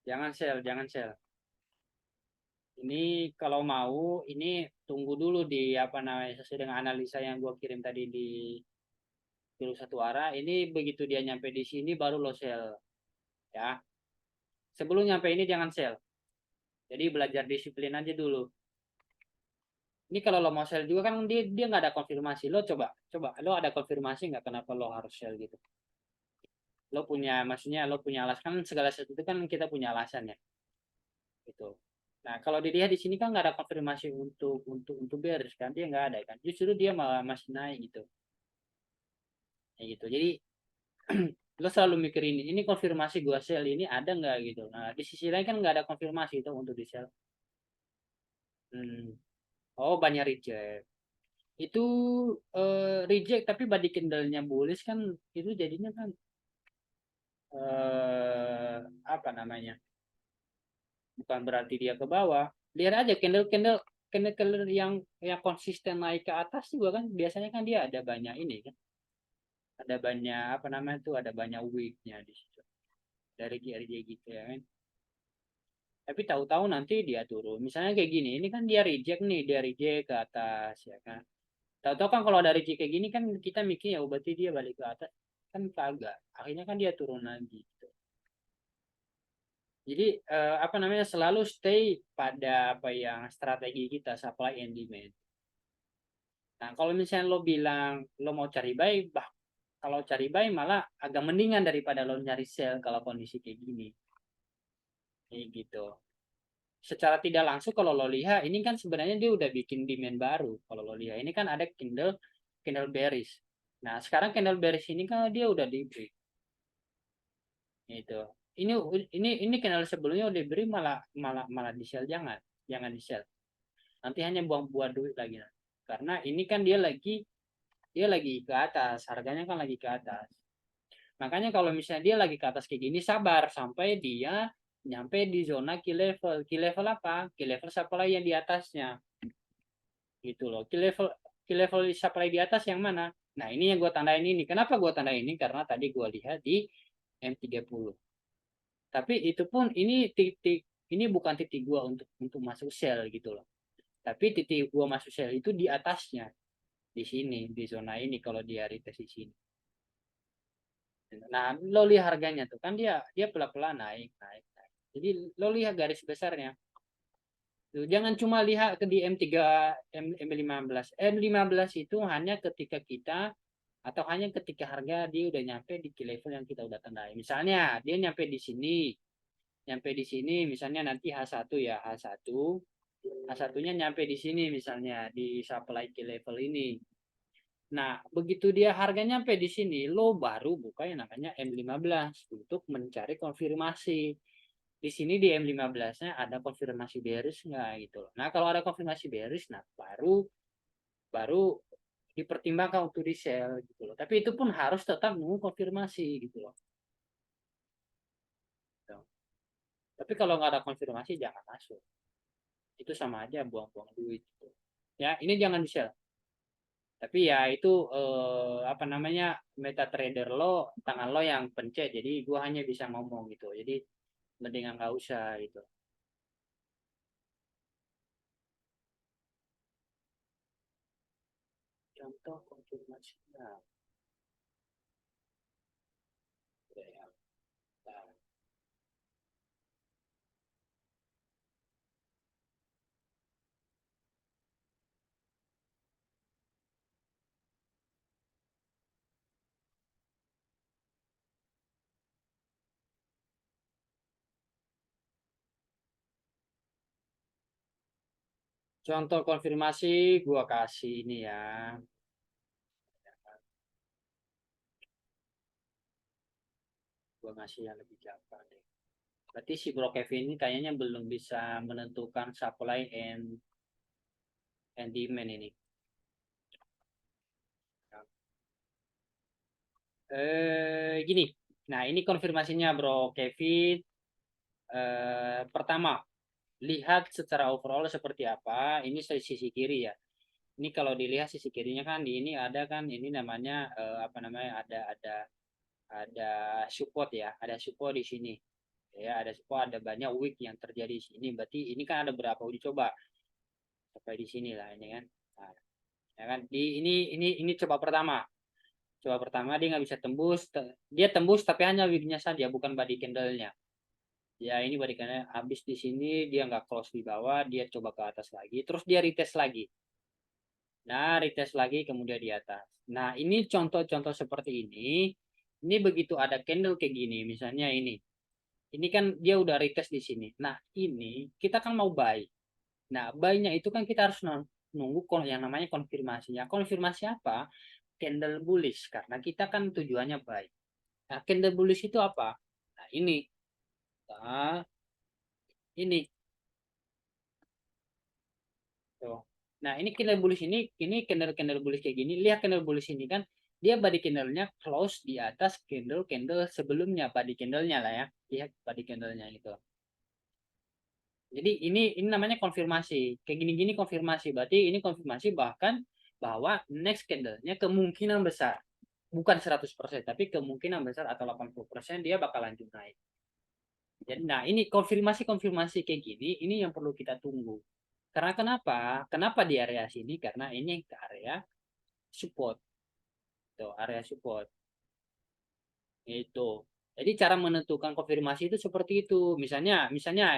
Jangan sell, jangan sell. Ini kalau mau, ini tunggu dulu di apa namanya sesuai dengan analisa yang gue kirim tadi di Pilu Satu Arah. Ini begitu dia nyampe di sini baru lo sell, ya. Sebelum nyampe ini jangan sell. Jadi belajar disiplin aja dulu. Ini kalau lo mau sell juga kan dia nggak ada konfirmasi. Lo coba, coba lo ada konfirmasi nggak kenapa lo harus sell gitu? Lo punya, maksudnya lo punya alasan kan segala sesuatu itu kan kita punya alasan ya, gitu. Nah, kalau dilihat di sini kan nggak ada konfirmasi untuk bearish kan, dia nggak ada kan. Justru dia malah masih naik gitu. Ya gitu. Jadi lo selalu mikir ini konfirmasi gua sell ini ada nggak gitu. Nah, di sisi lain kan nggak ada konfirmasi itu untuk di sell. Hmm. Oh, banyak reject. Itu reject tapi body candle-nya bullish kan itu jadinya kan apa namanya? Bukan berarti dia ke bawah. Lihat aja candle yang konsisten naik ke atas juga kan biasanya kan dia ada banyak ini kan, ada banyak apa namanya tuh, ada banyak wick-nya di situ dari GRJ gitu ya kan. Tapi tahu-tahu nanti dia turun. Misalnya kayak gini, ini kan dia reject nih, dia reject ke atas ya kan. Tahu-tahu kan kalau dari reject kayak gini kan kita mikir ya berarti dia balik ke atas, kan kagak. Akhirnya kan dia turun lagi gitu. Jadi apa namanya selalu stay pada apa yang strategi kita supply and demand. Nah, kalau misalnya lo bilang lo mau cari buy, kalau cari buy malah agak mendingan daripada lo nyari sell kalau kondisi kayak gini. Kayak gitu. Secara tidak langsung kalau lo lihat, ini kan sebenarnya dia udah bikin demand baru. Kalau lo lihat, ini kan ada candle candle bearish. Nah, sekarang candle bearish ini kan dia udah di break. Gitu. Ini ini candle sebelumnya udah beri malah malah malah di sell, jangan di sell. Nanti hanya buang-buang duit lagi. Karena ini kan dia lagi ke atas, harganya kan lagi ke atas. Makanya kalau misalnya dia lagi ke atas kayak gini, sabar sampai dia nyampe di zona key level. Key level apa? Key level supply yang di atasnya. Gitu loh. Key level supply di atas yang mana? Nah, ini yang gue tandain ini. Kenapa gue tandain ini? Karena tadi gue lihat di M30. Tapi itu pun ini bukan titik gue untuk masuk sell gitu loh. Tapi titik gue masuk sell itu di atasnya, di sini, di zona ini kalau dia retest di sini. Nah, lo lihat harganya tuh kan dia dia pelan-pelan naik, naik, naik. Jadi lo lihat garis besarnya. Jangan cuma lihat ke di M3, M15. M15 itu hanya ketika kita atau hanya ketika harga dia udah nyampe di level yang kita udah tandai. Misalnya dia nyampe di sini, misalnya nanti H1 ya, H1-nya nyampe di sini misalnya di supply key level ini. Nah, begitu dia harganya nyampe di sini, lo baru buka yang namanya M15 untuk mencari konfirmasi. Di sini di M15-nya ada konfirmasi bearish nggak gitu. Nah, kalau ada konfirmasi bearish, nah baru baru dipertimbangkan untuk di sell gitu loh. Tapi itu pun harus tetap nunggu konfirmasi gitu loh. Gitu. Tapi kalau nggak ada konfirmasi jangan masuk. Itu sama aja buang-buang duit. Gitu. Ya, ini jangan di sell. Tapi ya itu apa namanya meta trader lo, tangan lo yang pencet. Jadi gua hanya bisa ngomong gitu. Jadi mendingan nggak usah gitu. Contoh konfirmasinya. Ya, nah. Contoh konfirmasi gua kasih ini ya. Gua ngasih yang lebih gampang deh. Berarti si Bro Kevin ini kayaknya belum bisa menentukan supply and demand ini. Gini. Nah, ini konfirmasinya Bro Kevin. Pertama, lihat secara overall seperti apa. Ini sisi kiri ya. Ini kalau dilihat sisi kirinya kan di ini ada kan ini namanya apa namanya ada support ya, ada support di sini. Ya, ada support, ada banyak wick yang terjadi di sini. Berarti ini kan ada berapa uji coba sampai di sini lah ini kan. Nah, ya kan di ini coba pertama. Coba pertama dia nggak bisa tembus, dia tembus tapi hanya wicknya saja bukan body candle-nya. Ya ini body candle habis di sini dia nggak close di bawah, dia coba ke atas lagi, terus dia retest lagi. Nah, retest lagi kemudian di atas. Nah, ini contoh-contoh seperti ini. Ini begitu ada candle kayak gini, misalnya ini. Ini kan dia udah retest di sini. Nah, ini kita kan mau buy. Nah, buy-nya itu kan kita harus nunggu yang namanya konfirmasinya. Konfirmasi apa? Candle bullish karena kita kan tujuannya buy. Nah, candle bullish itu apa? Nah, ini. Nah, ini. Tuh. Nah, ini candle bullish ini candle bullish kayak gini. Lihat candle bullish ini kan dia body candle-nya close di atas candle sebelumnya body candle-nya lah ya. Lihat body candle-nya itu. Jadi ini namanya konfirmasi. Kayak gini-gini konfirmasi. Berarti ini konfirmasi bahkan bahwa next candle-nya kemungkinan besar bukan 100%, tapi kemungkinan besar atau 80% dia bakal lanjut naik. Jadi, nah ini konfirmasi-konfirmasi kayak gini, ini yang perlu kita tunggu. Karena kenapa? Kenapa di area sini? Karena ini ke area support. Tuh, area support. Itu. Jadi cara menentukan konfirmasi itu seperti itu. Misalnya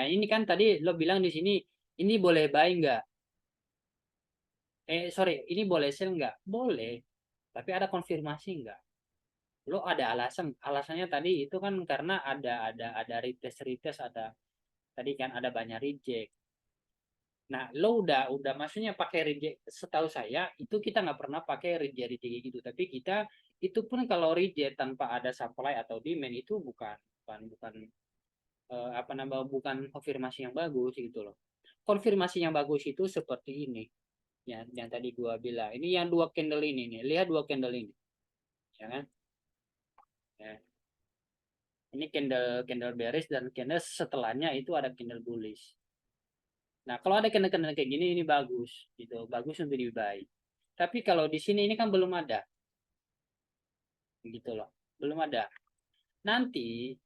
ini kan tadi lo bilang di sini, ini boleh buy nggak? Sorry, ini boleh sell nggak? Boleh. Tapi ada konfirmasi nggak? Lo ada alasannya tadi itu kan karena ada retest ada tadi kan ada banyak reject. Nah, lo udah maksudnya pakai reject, setahu saya itu kita nggak pernah pakai reject gitu, tapi kita itu pun kalau reject tanpa ada supply atau demand itu bukan apa namanya bukan konfirmasi yang bagus gitu loh. Konfirmasi yang bagus itu seperti ini. Yang tadi gua bilang. Ini yang dua candle ini nih. Lihat dua candle ini. Ya kan? Ya. Ini candle candle bearish dan candle setelahnya itu ada candle bullish. Nah, kalau ada candle-candle kayak gini ini bagus gitu, bagus untuk di buy. Tapi kalau di sini ini kan belum ada. Gitu loh. Belum ada. Nanti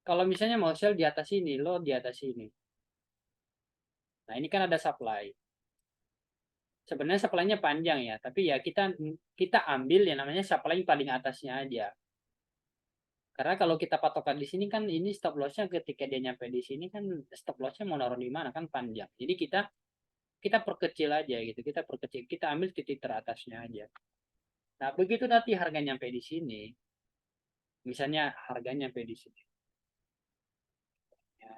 kalau misalnya mau sell di atas ini, lo di atas ini. Nah, ini kan ada supply. Sebenarnya supply-nya panjang ya, tapi ya kita ambil yang namanya supply paling atasnya aja. Karena kalau kita patokan di sini kan ini stop lossnya ketika dia nyampe di sini kan stop lossnya mau naruh di mana kan panjang. Jadi kita perkecil aja gitu. Kita perkecil, kita ambil titik teratasnya aja. Nah, begitu nanti harga nyampe di sini, misalnya harganya nyampe di sini. Ya,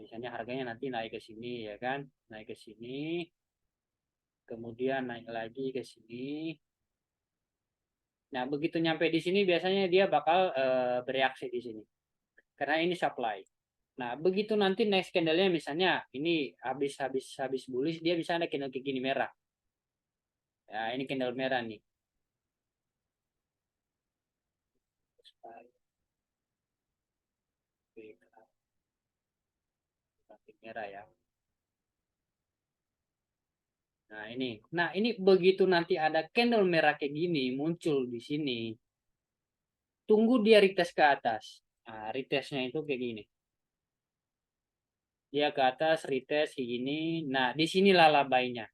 misalnya harganya nanti naik ke sini ya kan, naik ke sini, kemudian naik lagi ke sini. Nah, begitu nyampe di sini biasanya dia bakal bereaksi di sini. Karena ini supply. Nah, begitu nanti next candle-nya misalnya ini habis bullish dia bisa ada candle kayak gini merah. Ya, ini candle merah nih. Merah ya. Nah ini begitu nanti ada candle merah kayak gini muncul di sini, tunggu dia retest ke atas. Nah, retestnya itu kayak gini. Dia ke atas retest kayak gini. Nah, di sinilah labainya.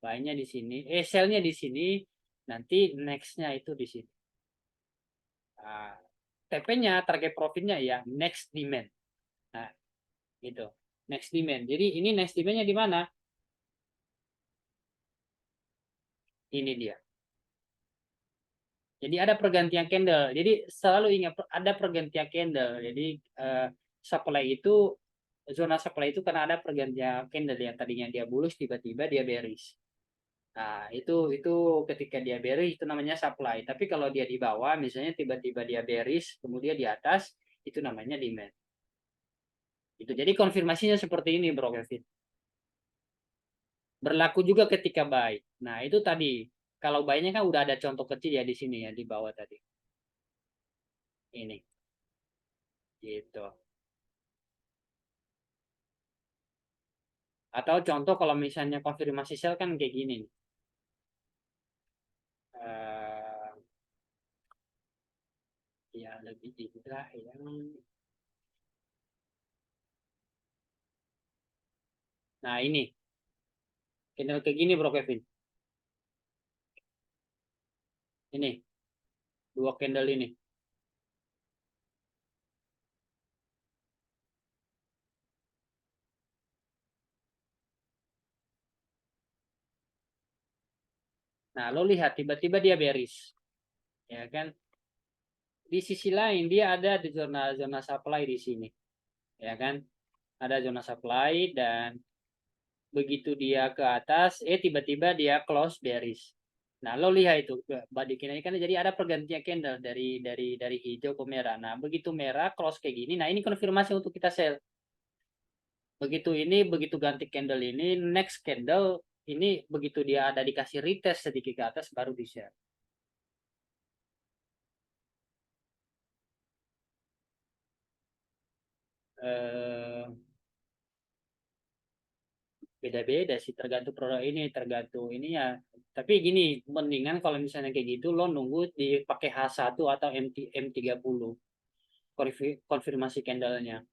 Buynya di sini, sell-nya di sini, nanti next-nya itu di sini. Nah, TP-nya, target profitnya ya next demand. Nah, gitu. Next demand. Jadi ini next demand-nya di mana? Ini dia. Jadi ada pergantian candle. Jadi selalu ingat ada pergantian candle. Jadi supply itu zona supply itu karena ada pergantian candle yang tadinya dia bullish tiba-tiba dia bearish. Nah, itu ketika dia bearish itu namanya supply. Tapi kalau dia di bawah misalnya tiba-tiba dia bearish kemudian di atas itu namanya demand. Itu jadi konfirmasinya seperti ini Bro Kevin. Berlaku juga ketika buy. Nah, itu tadi kalau buy-nya kan udah ada contoh kecil ya di sini ya di bawah tadi. Ini gitu. Atau contoh kalau misalnya konfirmasi sell kan kayak gini nih. Eh, ya lebih juga yang nah ini candle kayak gini Bro Kevin. Ini dua candle ini. Nah, lo lihat tiba-tiba dia bearish. Ya kan? Di sisi lain dia ada di zona supply di sini. Ya kan? Ada zona supply dan begitu dia ke atas tiba-tiba dia close bearish. Nah, lo lihat itu balikin ini kan jadi ada pergantian candle dari hijau ke merah. Nah, begitu merah close kayak gini. Nah, ini konfirmasi untuk kita sell. Begitu ganti candle ini next candle ini begitu dia ada dikasih retest sedikit ke atas baru di share. Eh, beda-beda sih tergantung produk ini tergantung ini ya, tapi gini mendingan kalau misalnya kayak gitu lo nunggu dipakai H1 atau M30 konfirmasi candlenya.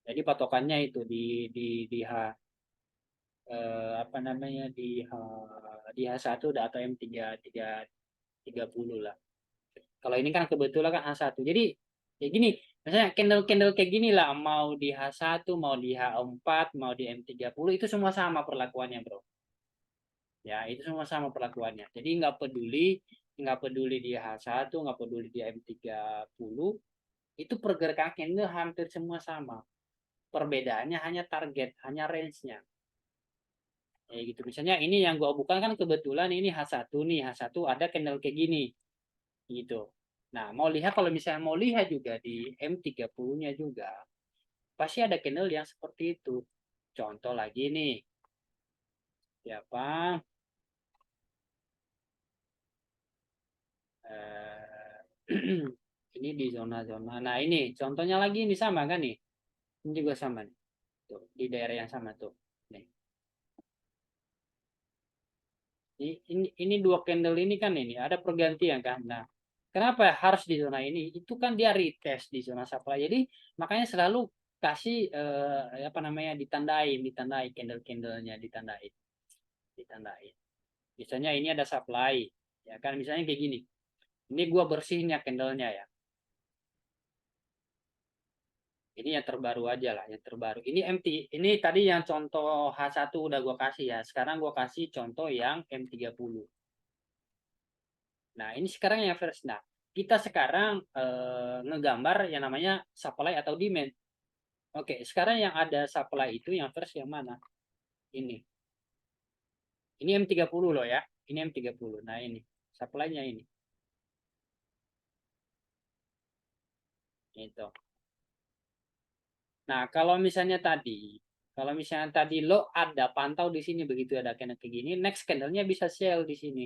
Jadi patokannya itu di H apa namanya di H1 atau M330 lah. Kalau ini kan kebetulan kan H1. Jadi kayak gini, misalnya candle-candle kayak gini lah, mau di H1, mau di H4, mau di M30, itu semua sama perlakuannya, Bro. Ya, itu semua sama perlakuannya. Jadi nggak peduli di H1, nggak peduli di M30, itu pergerakan candle hampir semua sama. Perbedaannya hanya target, hanya range-nya. Ya gitu. Misalnya ini yang gua bukan kan kebetulan ini H1 nih, H1 ada candle kayak gini gitu. Nah, mau lihat kalau misalnya mau lihat juga di M30-nya juga pasti ada candle yang seperti itu. Contoh lagi nih, siapa? Eh, ini di zona-zona. Nah, ini contohnya lagi ini sama kan nih? Ini juga sama nih. Tuh, di daerah yang sama tuh. Nih. Ini dua candle ini kan ini ada pergantian kan. Nah, kenapa harus di zona ini? Itu kan dia retest di zona supply. Jadi makanya selalu kasih apa namanya ditandain candle-candlenya ditandain. Misalnya ini ada supply, ya kan? Misalnya kayak gini. Ini gua bersihin ya candlenya ya. Ini yang terbaru aja lah, yang terbaru. Ini empty. Ini tadi yang contoh H1 udah gua kasih ya. Sekarang gua kasih contoh yang M30. Nah, ini sekarang yang first. Nah, kita sekarang ngegambar yang namanya supply atau demand. Oke, sekarang yang ada supply itu yang first yang mana? Ini. Ini M30 loh ya. Ini M30. Nah, ini. Supply-nya ini. Itu. Nah, kalau misalnya tadi lo ada pantau di sini begitu ada candle kayak gini, next candle-nya bisa sell di sini.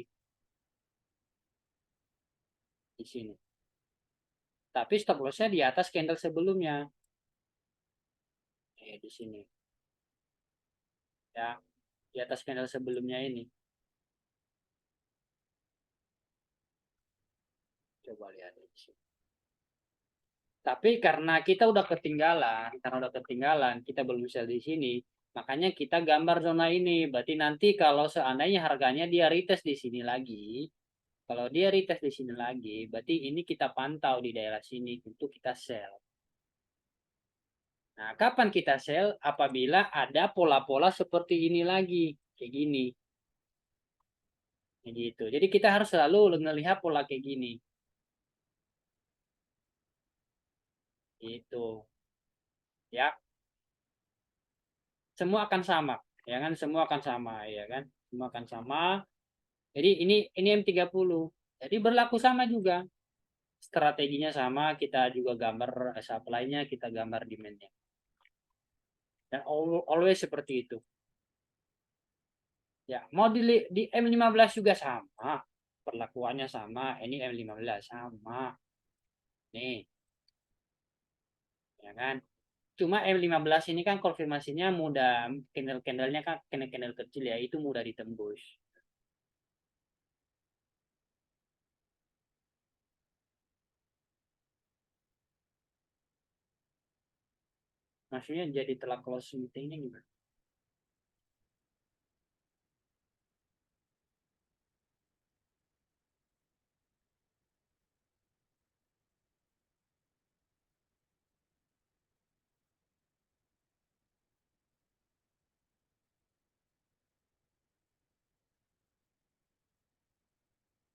Di sini. Tapi stop loss-nya di atas candle sebelumnya. Di sini. Ya, di atas candle sebelumnya ini. Coba lihat di sini. Tapi karena kita udah ketinggalan, kita belum sell di sini, makanya kita gambar zona ini. Berarti nanti kalau seandainya harganya dia retest di sini lagi, kalau dia retest di sini lagi, berarti ini kita pantau di daerah sini untuk kita sell. Nah, kapan kita sell? Apabila ada pola-pola seperti ini lagi, kayak gini. Gitu. Jadi kita harus selalu melihat pola kayak gini. Itu. Ya, semua akan sama, ya kan? Semua akan sama, ya kan? Semua akan sama. Jadi ini M30. Jadi berlaku sama juga. Strateginya sama, kita juga gambar supply-nya, kita gambar demand-nya. Dan always seperti itu. Ya, mau di M15 juga sama. Perlakuannya sama. Ini M15 sama. Nih, ya kan? Cuma M15 ini kan konfirmasinya mudah, candle-candlenya kan candle-candle kecil ya, itu mudah ditembus. Maksudnya jadi telah close meetingnya gimana?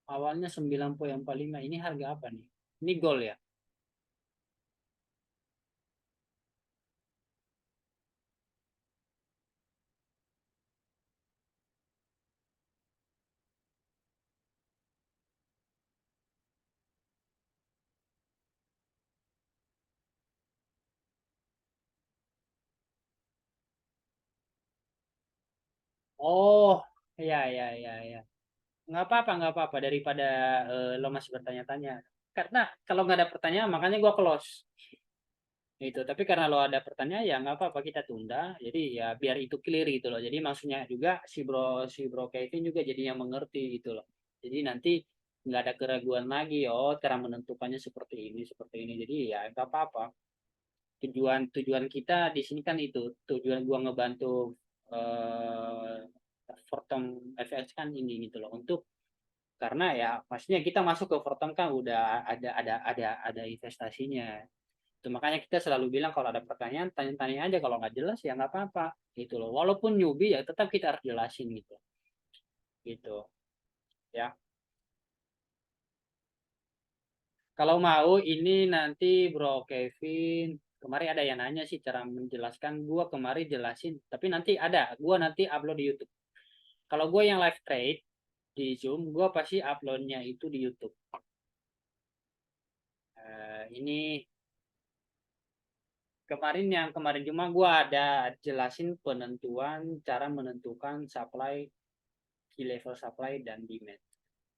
Awalnya 90,45, ini harga apa nih? Ini gold ya? Oh, ya, ya, ya, ya. Nggak apa-apa daripada lo masih bertanya-tanya. Karena kalau nggak ada pertanyaan, makanya gua close. Itu. Tapi karena lo ada pertanyaan, ya nggak apa-apa kita tunda. Jadi ya biar itu clear gitu loh. Jadi maksudnya juga si bro Kevin juga jadi yang mengerti gitu loh. Jadi nanti nggak ada keraguan lagi. Oh, cara menentukannya seperti ini. Jadi ya nggak apa-apa. Tujuan kita di sini kan itu. Tujuan gua ngebantu eh Fortom FX kan ini gitu loh. Untuk karena ya pastinya kita masuk ke Fortom kan udah ada investasinya. Itu makanya kita selalu bilang kalau ada pertanyaan tanya-tanya aja, kalau nggak jelas ya nggak apa-apa gitu loh. Walaupun newbie ya tetap kita harus jelasin gitu. Gitu ya. Kalau mau ini nanti Bro Kevin, kemarin ada yang nanya sih cara menjelaskan, gua kemarin jelasin, tapi nanti gua nanti upload di YouTube. Kalau gua yang live trade di Zoom, gua pasti uploadnya itu di YouTube. Ini kemarin cuma gue ada jelasin cara menentukan supply, key level supply dan demand.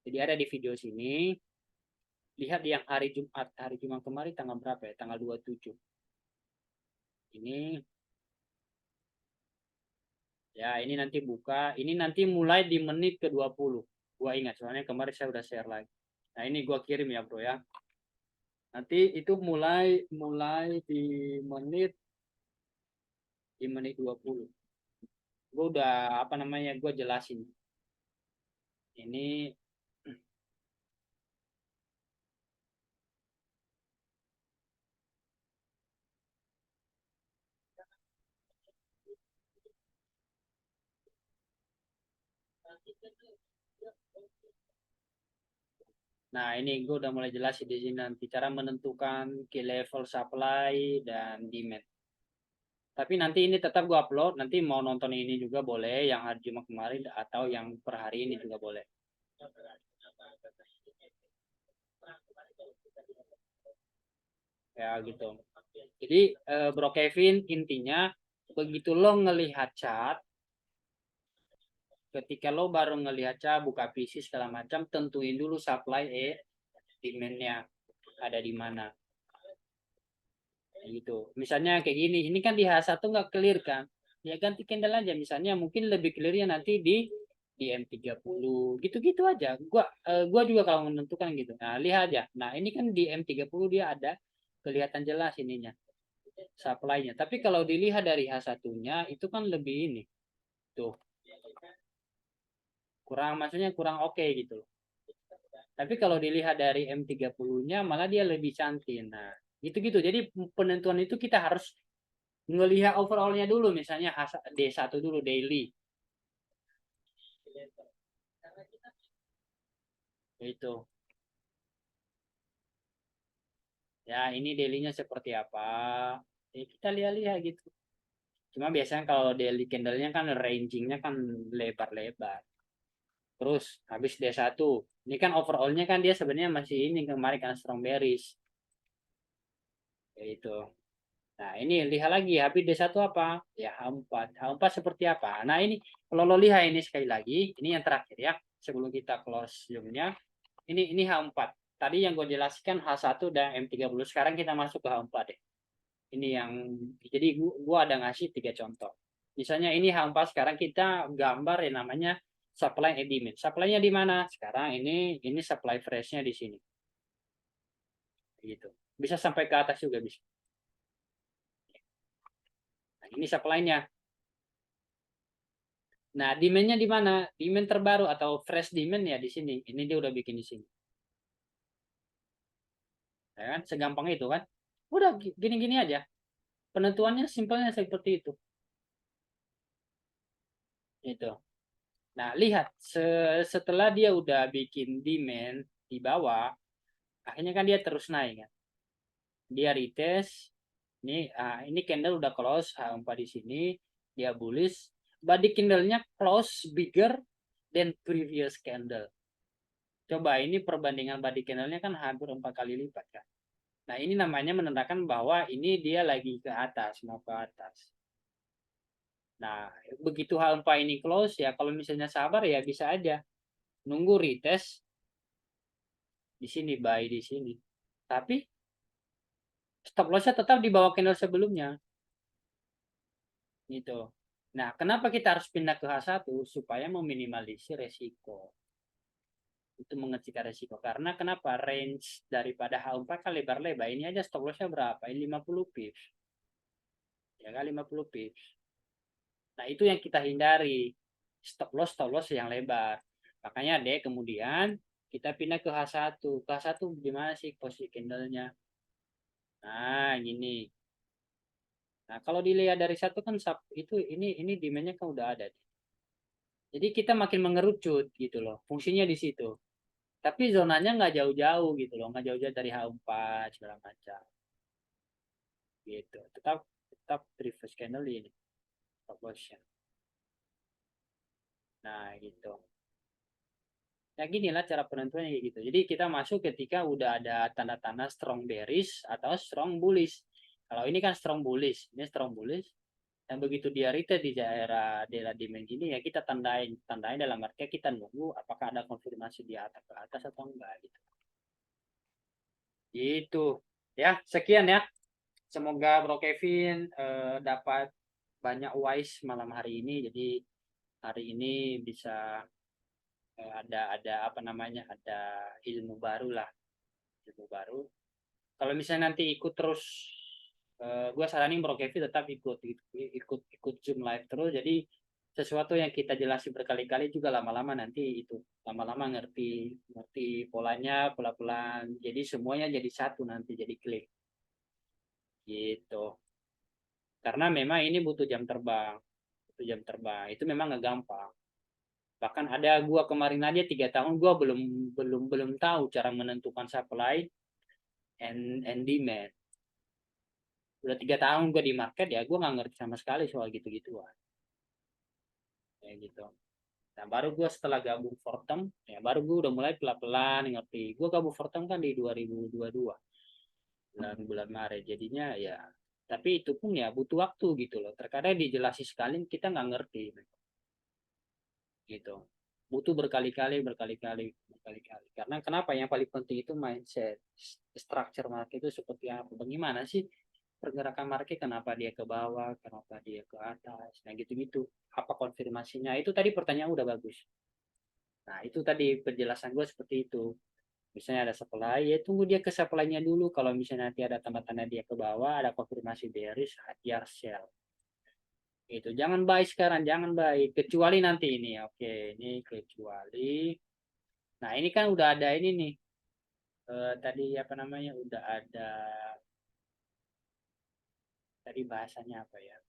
Jadi ada di video sini. Lihat yang hari Jumat kemarin tanggal berapa ya? Tanggal 27. Ini ya ini nanti buka. Ini nanti mulai di menit ke-20. Gua ingat soalnya kemarin saya udah share lagi. Nah, ini gua kirim ya, Bro ya. Nanti itu mulai mulai di menit 20. Gue udah apa namanya? Gue jelasin. Ini nah, ini gue udah mulai jelasin di sini nanti cara menentukan key level supply dan demand. Tapi nanti ini tetap gue upload, nanti mau nonton ini juga boleh, yang hari Jumat kemarin atau yang per hari ini juga boleh. Ya gitu. Jadi Bro Kevin, intinya begitu lo ngelihat chart, ketika lo baru ngelihat chart, buka PC segala macam, tentuin dulu supply demand-nya ada di mana. Gitu. Misalnya kayak gini, ini kan di H1 nggak clear kan? Ya ganti candle aja. Misalnya mungkin lebih clearnya nanti di M30 gitu-gitu aja. Gua juga kalau menentukan gitu. Nah, lihat aja. Nah, ini kan di M30 dia ada kelihatan jelas ininya supply-nya. Tapi kalau dilihat dari H1-nya itu kan lebih ini. Tuh, kurang maksudnya kurang oke gitu. Tapi kalau dilihat dari M30-nya malah dia lebih cantik. Nah, gitu-gitu. Jadi penentuan itu kita harus ngelihat overallnya dulu, misalnya D1 dulu daily itu. Ya, ini dailynya seperti apa, ya kita lihat-lihat gitu. Cuma biasanya kalau daily candlenya kan rangingnya kan lebar-lebar. Terus habis D1 ini kan overallnya kan dia sebenarnya masih ini kemarin kan strong bearish itu. Nah, ini lihat lagi habis D1 apa? Ya H4. H4 seperti apa? Nah, ini kalau lo lihat ini sekali lagi, ini yang terakhir ya, sebelum kita close zoomnya. Ini H4. Tadi yang gue jelaskan H1 dan M30. Sekarang kita masuk ke H4 deh. Ini yang jadi gue ada ngasih 3 contoh. Misalnya ini H4, sekarang kita gambar yang namanya supply and demand. Supply-nya di mana? Sekarang ini supply fresh-nya di sini. Gitu. Bisa sampai ke atas juga bisa. Nah, ini supply-nya. Nah, demand-nya di mana? Demand terbaru atau fresh demand ya di sini. Ini dia udah bikin di sini. Ya kan? Segampang itu kan? Udah gini-gini aja. Penentuannya simpelnya seperti itu. Itu. Nah, lihat setelah dia udah bikin demand di bawah, akhirnya kan dia terus naik kan. Dia retest. Ini candle udah close H4 di sini, dia bullish. Body candle-nya close bigger than previous candle. Coba ini perbandingan body candle-nya kan hampir 4 kali lipat kan. Nah, ini namanya menandakan bahwa ini dia lagi ke atas, mau ke atas. Nah, begitu H4 ini close ya, kalau misalnya sabar ya bisa aja nunggu retest di sini, buy di sini. Tapi stop lossnya tetap di bawah candle sebelumnya. Gitu. Nah, kenapa kita harus pindah ke H1? Supaya meminimalisir resiko. Itu mengecilkan resiko. Karena kenapa? Range daripada H4 kan lebar-lebar. Ini aja stop lossnya berapa? Ini 50 pips. Ya kan 50 pips. Nah, itu yang kita hindari. Stop loss yang lebar. Makanya deh kemudian kita pindah ke H1. Ke H1 gimana sih posisi candlenya? Nah, gini. Nah, kalau dilihat dari satu kan itu ini demandnya kan udah ada. Jadi kita makin mengerucut gitu loh. Fungsinya di situ. Tapi zonanya nggak jauh-jauh gitu loh, nggak jauh-jauh dari H4 segala macam. Gitu. Tetap tetap reverse candle ini stop loss-nya. Nah, gitu. Ya gini lah cara penentuannya kayak gitu. Jadi kita masuk ketika udah ada tanda-tanda strong bearish atau strong bullish. Kalau ini kan strong bullish, ini strong bullish. Dan begitu dia retest di daerah demand ini ya kita tandain dalam artinya kita nunggu apakah ada konfirmasi di atas ke atas atau enggak gitu. Itu ya, sekian ya. Semoga Bro Kevin dapat banyak wise malam hari ini. Jadi hari ini bisa ada apa namanya, ada ilmu baru lah, ilmu baru. Kalau misalnya nanti ikut terus, gue saranin Bro Kevin tetap ikut Zoom live terus. Jadi sesuatu yang kita jelasin berkali-kali juga lama-lama nanti itu lama-lama ngerti polanya pelan-pelan. Jadi semuanya jadi satu nanti jadi klik gitu. Karena memang ini butuh jam terbang. Butuh jam terbang. Itu memang nggak gampang. Bahkan ada gua kemarin aja 3 tahun gua belum tahu cara menentukan supply and demand. Udah 3 tahun gua di market ya gua nggak ngerti sama sekali soal gitu-gituan. Kayak gitu. Nah, baru gue setelah gabung Fortem, ya baru gue udah mulai pelan-pelan ngerti. Gue gabung Fortem kan di 2022, bulan Maret. Jadinya ya, tapi itu pun ya butuh waktu gitu loh. Terkadang dijelasin sekali kita nggak ngerti, gitu. Butuh berkali-kali. Karena kenapa? Yang paling penting itu mindset, structure market itu seperti apa? Bagaimana sih pergerakan market? Kenapa dia ke bawah? Kenapa dia ke atas? Nah gitu-gitu. Apa konfirmasinya? Itu tadi pertanyaan udah bagus. Nah, itu tadi penjelasan gue seperti itu. Misalnya ada supply, ya tunggu dia ke supply-nya dulu. Kalau misalnya nanti ada tanda-tanda dia ke bawah, ada konfirmasi bearish, biar sell. Itu jangan buy sekarang, jangan buy. Kecuali nanti ini, oke, ini kecuali. Nah, ini kan udah ada ini nih. Tadi apa namanya? Udah ada. Tadi bahasanya apa ya?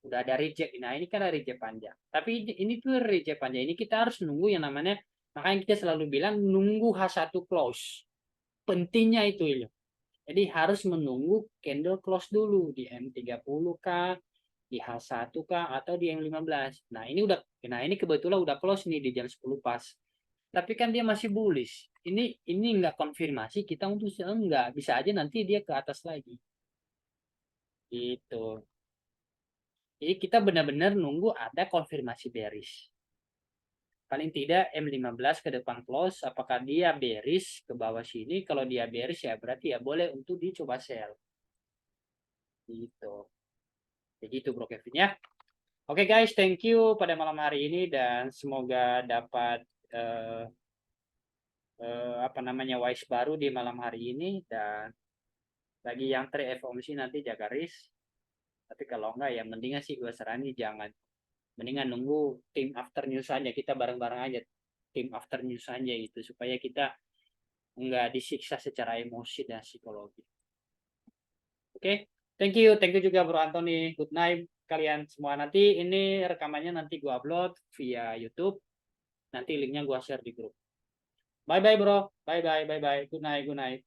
Udah ada reject. Nah, ini kan ada reject panjang. Tapi ini tuh reject panjang. Ini kita harus nunggu yang namanya, makanya kita selalu bilang nunggu H1 close. Pentingnya itu ya. Jadi harus menunggu candle close dulu di M30 kah, di H1 kah, atau di M15. Nah ini kebetulan udah close nih di jam 10 pas. Tapi kan dia masih bullish. Ini nggak konfirmasi kita untuk enggak, bisa aja nanti dia ke atas lagi. Gitu. Jadi kita benar-benar nunggu ada konfirmasi bearish. Paling tidak M15 ke depan close, apakah dia bearish ke bawah sini? Kalau dia bearish ya berarti ya boleh untuk dicoba sell. Gitu. Jadi itu Bro Kevin ya. Oke guys, thank you pada malam hari ini dan semoga dapat apa namanya wise baru di malam hari ini dan bagi yang trade FOMC nanti jaga risk. Tapi kalau enggak ya mendingan sih gue saranin jangan. Mendingan nunggu tim after news aja, kita bareng-bareng aja tim after news aja gitu supaya kita enggak disiksa secara emosi dan psikologi. Oke, thank you juga Bro Anthony. Good night kalian semua. Nanti ini rekamannya nanti gua upload via YouTube. Nanti linknya gua share di grup. Bye bye bro. Bye bye. Good night.